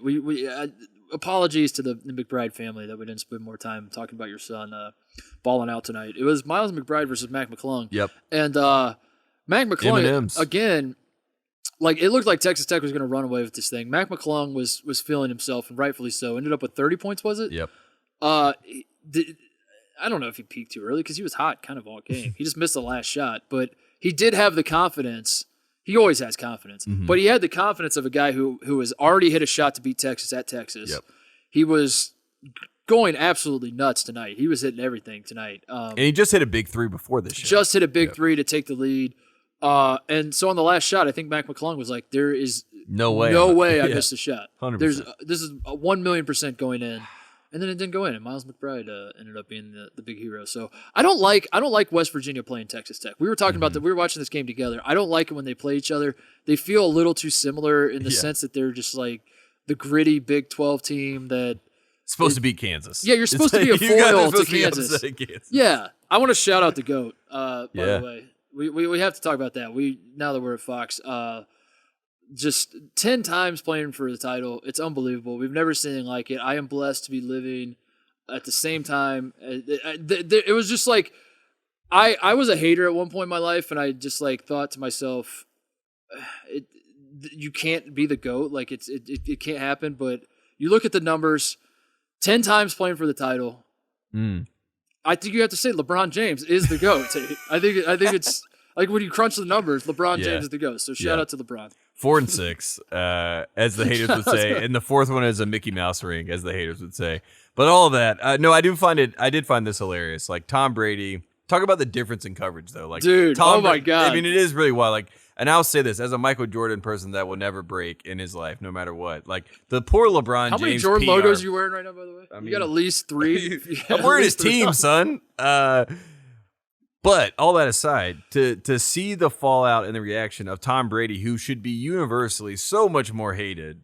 apologies to the Mcbride family that we didn't spend more time talking about your son balling out tonight. It was Miles McBride versus Mack Mcclung. Yep. And Mack Mcclung, M&Ms. again, like it looked like Texas Tech was going to run away with this thing. Mack Mcclung was feeling himself, and rightfully so. Ended up with 30 points, was it? Yep. I don't know if he peaked too early because he was hot kind of all game. He just missed the last shot, but he did have the confidence. He always has confidence, but he had the confidence of a guy who has already hit a shot to beat Texas at Texas. Yep. He was going absolutely nuts tonight. He was hitting everything tonight. And he just hit a big 3 before this shot. Just hit a big 3 to take the lead. And so on the last shot, I think Mack Mcclung was like, "There is no way I missed a shot. 100%. This is a 1,000,000% going in." And then it didn't go in, and Miles McBride ended up being the big hero. So I don't like West Virginia playing Texas Tech. We were talking about that. We were watching this game together. I don't like it when they play each other. They feel a little too similar in the sense that they're just like the gritty Big 12 team that supposed to beat Kansas. Yeah, you're supposed to be a foil to Kansas. Kansas. Yeah, I want to shout out the GOAT. By the way, we have to talk about that. Now that we're at Fox. Just 10 times playing for the title. It's unbelievable. We've never seen anything like it. I am blessed to be living at the same time. It was just like, I was a hater at one point in my life, and I just like thought to myself, you can't be the GOAT. Like it can't happen. But you look at the numbers, 10 times playing for the title. I think you have to say LeBron James is the GOAT. I think it's like when you crunch the numbers, LeBron James is the GOAT. So shout out to LeBron. 4 and 6, as the haters would say, and the fourth one is a Mickey Mouse ring, as the haters would say. But all of that, no, I did find this hilarious. Like Tom Brady, talk about the difference in coverage though. Like, dude, oh my God. I mean, it is really wild. Like, and I'll say this as a Michael Jordan person that will never break in his life, no matter what. Like the poor LeBron James. How many Jordan logos are you wearing right now, by the way? I mean, you got at least 3. I'm wearing his team, son. But all that aside, to see the fallout and the reaction of Tom Brady, who should be universally so much more hated,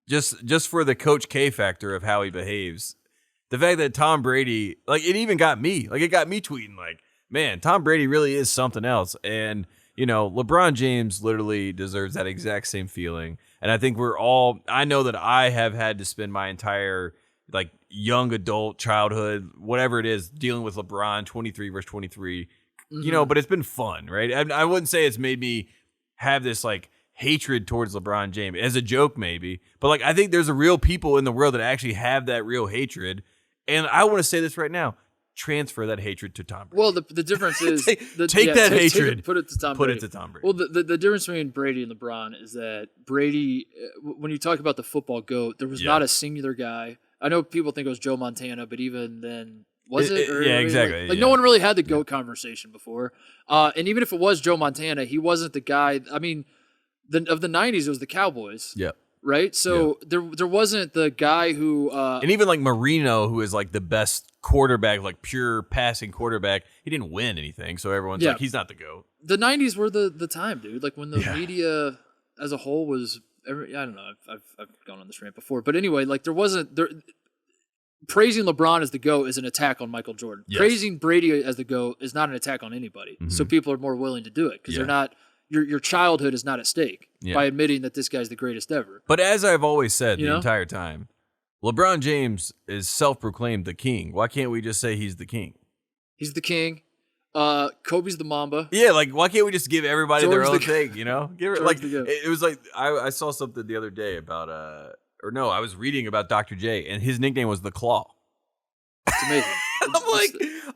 just for the Coach K factor of how he behaves, the fact that Tom Brady, like it even got me, like it got me tweeting, like, man, Tom Brady really is something else. And you know, LeBron James literally deserves that exact same feeling. And I think I know that I have had to spend my entire like young adult childhood, whatever it is, dealing with LeBron 23 versus 23, you know, but it's been fun, right? I wouldn't say it's made me have this like hatred towards LeBron James as a joke, maybe, but like, I think there's a real people in the world that actually have that real hatred. And I want to say this right now, transfer that hatred to Tom Brady. Well, the difference is take that hatred, put it to Tom Brady. Well, the difference between Brady and LeBron is that Brady, when you talk about the football GOAT, there was not a singular guy. I know people think it was Joe Montana, but even then, was it? Yeah, exactly. Like no one really had the GOAT conversation before. And even if it was Joe Montana, he wasn't the guy. I mean, of the 90s, it was the Cowboys. Yeah. Right? So there wasn't the guy who... and even like Marino, who is like the best quarterback, like pure passing quarterback, he didn't win anything. So everyone's like, he's not the GOAT. The 90s were the time, dude. Like when the media as a whole was... I don't know. I've gone on this rant before. But anyway, like there wasn't... Praising LeBron as the GOAT is an attack on Michael Jordan. Yes. Praising Brady as the GOAT is not an attack on anybody. So people are more willing to do it because they're not... Your childhood is not at stake by admitting that this guy's the greatest ever. But as I've always said the entire time, LeBron James is self-proclaimed the king. Why can't we just say he's the king? He's the king. Kobe's the Mamba. Yeah, like why can't we just give everybody their own thing? You know, it was like I saw something the other day about I was reading about Dr. J, and his nickname was the Claw. It's amazing.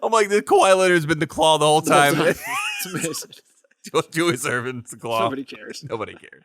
I'm like the Kawhi Leonard's been the Claw the whole time. It's amazing. Julius Ervin's the Claw. Nobody cares. Nobody cares.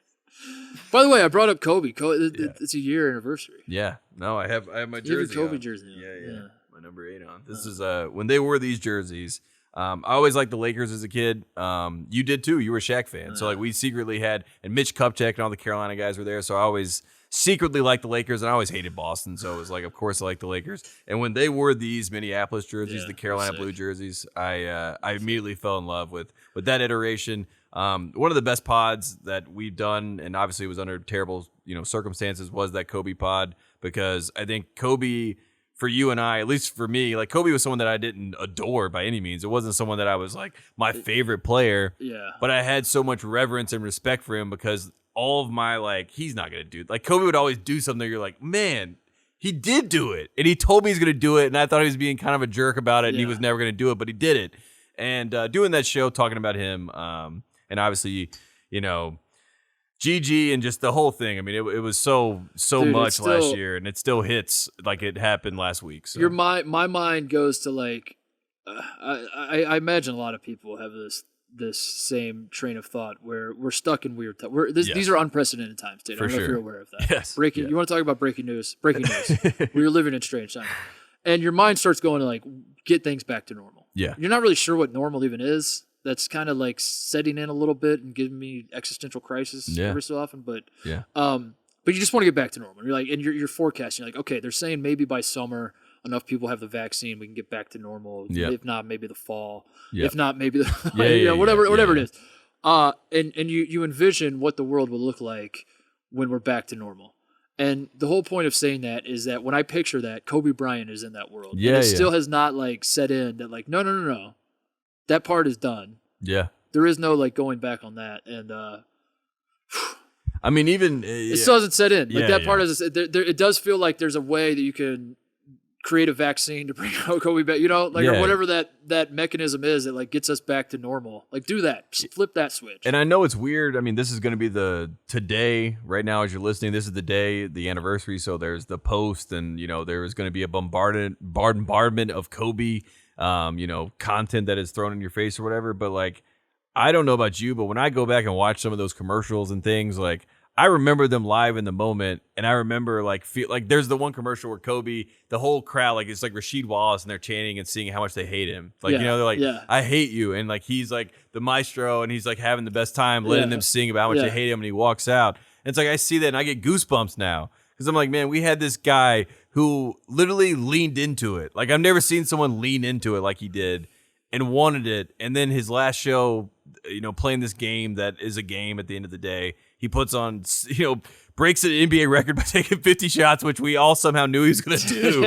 By the way, I brought up Kobe. It's a year anniversary. Yeah. No, I have my jersey. You have a Kobe on. jersey on. Yeah. My number 8 on. This is when they wore these jerseys. I always liked the Lakers as a kid. You did too. You were a Shaq fan. So like we secretly had, and Mitch Kupchak and all the Carolina guys were there. So I always secretly liked the Lakers, and I always hated Boston. So it was like, of course I like the Lakers. And when they wore these Minneapolis jerseys, the Carolina blue jerseys, I immediately fell in love with that iteration. One of the best pods that we've done, and obviously it was under terrible, circumstances, was that Kobe pod, because I think Kobe, for you and I, at least for me, like Kobe was someone that I didn't adore by any means. It wasn't someone that I was like my favorite player. Yeah. But I had so much reverence and respect for him because all of my he's not gonna do, like Kobe would always do something that you're like, man, He did do it, and he told me he's going to do it, and I thought he was being kind of a jerk about it, and he was never going to do it, but he did it. And doing that show, talking about him, and obviously, Gigi and just the whole thing. I mean, it was so Dude, much last year, and it still hits like it happened last week. So. My mind goes to like, I imagine a lot of people have this same train of thought where we're stuck in weird times. These are unprecedented times, Tate. I don't know if you're aware of that. Yes. You want to talk about breaking news? Breaking news. We're living in strange times. And your mind starts going to like, get things back to normal. Yeah. You're not really sure what normal even is. That's kind of like setting in a little bit and giving me existential crisis every so often. But but you just want to get back to normal. You're like, and you're forecasting. You're like, okay, they're saying maybe by summer enough people have the vaccine, we can get back to normal. Yep. If not, maybe the fall. Yep. If not, maybe the whatever it is. And you envision what the world will look like when we're back to normal. And the whole point of saying that is that when I picture that, Kobe Bryant is in that world. Yeah, and it still has not like set in that like no. That part is done. Yeah. There is no like going back on that. And I mean, even it still hasn't set in. Like that part is it does feel like there's a way that you can create a vaccine to bring Kobe back, or whatever that mechanism is that like gets us back to normal. Like do that. Just flip that switch. And I know it's weird. I mean, this is going to be today, right now as you're listening, this is the day, the anniversary. So there's the post and, there is going to be a bombardment of Kobe content that is thrown in your face or whatever. But like, I don't know about you, but when I go back and watch some of those commercials and things, like I remember them live in the moment. And I remember feel like there's the one commercial where Kobe, the whole crowd, like it's like Rasheed Wallace and they're chanting and singing how much they hate him. Like, they're like, I hate you. And like, he's like the maestro and he's like having the best time letting them sing about how much they hate him. And he walks out. And it's like, I see that and I get goosebumps now. Because I'm like, man, we had this guy who literally leaned into it. Like, I've never seen someone lean into it like he did and wanted it. And then his last show, playing this game that is a game at the end of the day, he puts on, breaks an NBA record by taking 50 shots, which we all somehow knew he was going to do.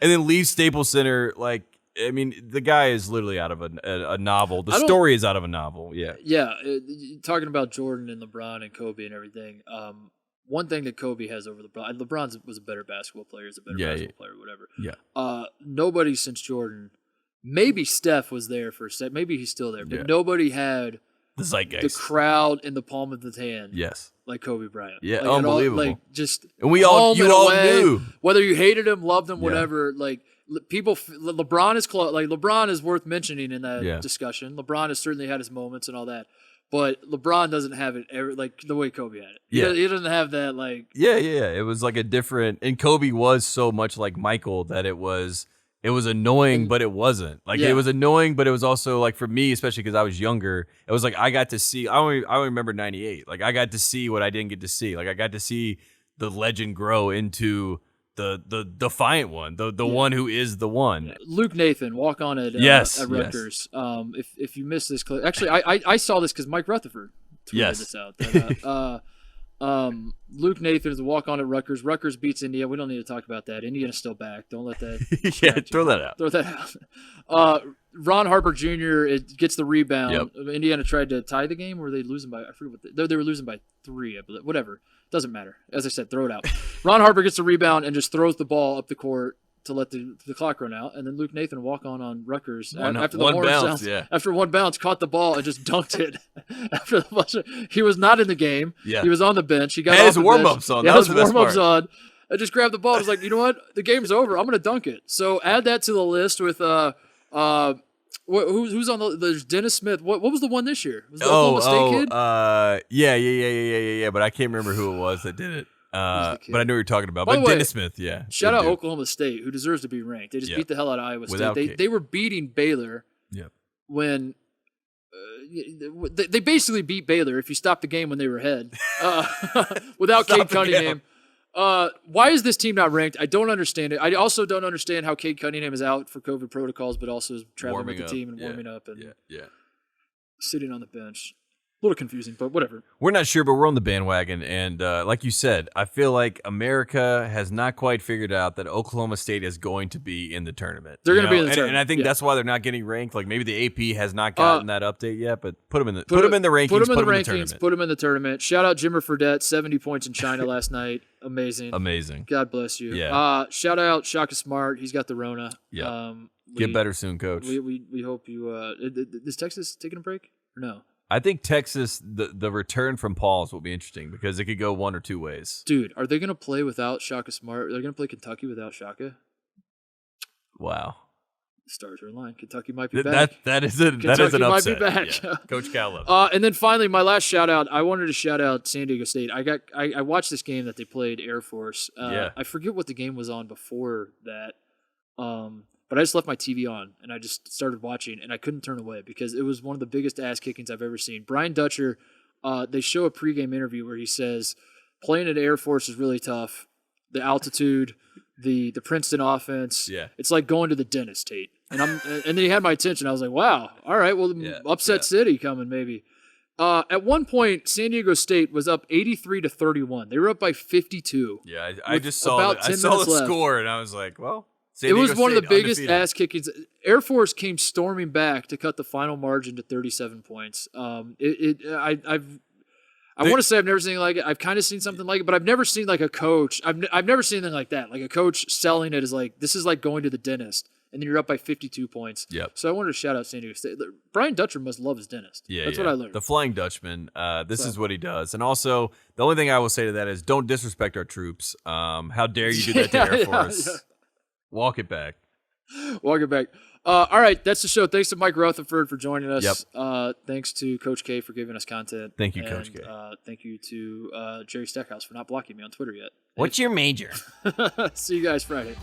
And then leaves Staples Center. Like, I mean, the guy is literally out of a novel. The story is out of a novel. Yeah. Yeah. Talking about Jordan and LeBron and Kobe and everything. One thing that Kobe has over LeBron was a better basketball player, is a better basketball player, whatever. Yeah. Nobody since Jordan, maybe Steph was there for a sec, maybe he's still there, but nobody had the zeitgeist, the crowd in the palm of the hand. Yes. Like Kobe Bryant. Yeah, like unbelievable. And you all knew. Whether you hated him, loved him, whatever, like people, LeBron is close. Like LeBron is worth mentioning in that discussion. LeBron has certainly had his moments and all that. But LeBron doesn't have it like the way Kobe had it. He doesn't have that like. Yeah. It was like a different, and Kobe was so much like Michael that it was annoying, but it wasn't. Like it was annoying, but it was also like for me, especially because I was younger, it was like I got to see. I only remember '98. Like I got to see what I didn't get to see. Like I got to see the legend grow into the defiant one, the one who is the one. Luke Nathan, walk on at Rutgers. If you missed this clip, actually I saw this because Mike Rutherford tweeted this out. That, Luke Nathan is a walk on at Rutgers. Rutgers beats Indiana. We don't need to talk about that. Indiana's still back. Don't let that. Throw that out. Throw that out. Ron Harper Jr. Gets the rebound. Yep. Indiana tried to tie the game. Or were they losing by? I forget what they were losing by 3. I believe. Whatever. Doesn't matter. As I said, throw it out. Ron Harper gets the rebound and just throws the ball up the court to let the clock run out, and then Luke Nathan walk on Rutgers after the horn bounce. After one bounce, caught the ball and just dunked it. After the buzzer, he was not in the game. Yeah. He was on the bench. He got his warm ups on. That was the warm ups on. I just grabbed the ball. I was like, you know what? The game's over. I'm going to dunk it. So add that to the list with who's on the? There's Dennis Smith. What was the one this year? Was the Oklahoma State kid? Yeah. But I can't remember who it was that did it. But I know what you're talking about. But Dennis Smith, shout out Oklahoma State, who deserves to be ranked. They just beat the hell out of Iowa State. They were beating Baylor when they basically beat Baylor if you stop the game when they were ahead without Cade Cunningham. Why is this team not ranked? I don't understand it. I also don't understand how Cade Cunningham is out for COVID protocols, but also is traveling with the team and warming up and sitting on the bench. little confusing, but whatever. We're not sure, but we're on the bandwagon. And like you said, I feel like America has not quite figured out that Oklahoma State is going to be in the tournament. They're going to be in the and, tournament. And I think that's why they're not getting ranked. Like maybe the AP has not gotten that update yet, but put them in the rankings. Put them in the tournament. Put them in the tournament. Shout out Jimmer Fredette, 70 points in China last night. Amazing. God bless you. Yeah. Shout out Shaka Smart. He's got the Rona. Yeah. Get better soon, Coach. We hope you. Is Texas taking a break or no? I think Texas, the return from pause will be interesting because it could go one or two ways. Dude, are they going to play without Shaka Smart? They're going to play Kentucky without Shaka? Wow. The stars are in line. Kentucky might be back. That is an Kentucky upset. might be back. Yeah. Coach Cal loves it. And then finally, my last shout out. I wanted to shout out San Diego State. I watched this game that they played Air Force. I forget what the game was on before that. But I just left my TV on and I just started watching and I couldn't turn away because it was one of the biggest ass kickings I've ever seen. Brian Dutcher, they show a pregame interview where he says playing at Air Force is really tough. The altitude, the Princeton offense, it's like going to the dentist, Tate. And then he had my attention. I was like, wow, all right, well, upset city coming maybe. At one point, San Diego State was up 83-31. They were up by 52. Yeah, I just saw that. I saw the score and I was like, well. It was one of the biggest ass kickings. Air Force came storming back to cut the final margin to 37 points. I want to say I've never seen anything like it. I've kind of seen something like it, but I've never seen like a coach. I've never seen anything like that. Like a coach selling it as like this is like going to the dentist, and then you're up by 52 points. Yep. So I wanted to shout out San Diego State. Brian Dutcher must love his dentist. Yeah, that's what I learned. The Flying Dutchman. This is what he does. And also, the only thing I will say to that is don't disrespect our troops. How dare you do that to Air Force? Yeah. Walk it back. Walk it back. All right, that's the show. Thanks to Mike Rutherford for joining us. Yep. Thanks to Coach K for giving us content. Thank you, Coach K. Thank you to Jerry Stackhouse for not blocking me on Twitter yet. What's your major? See you guys Friday.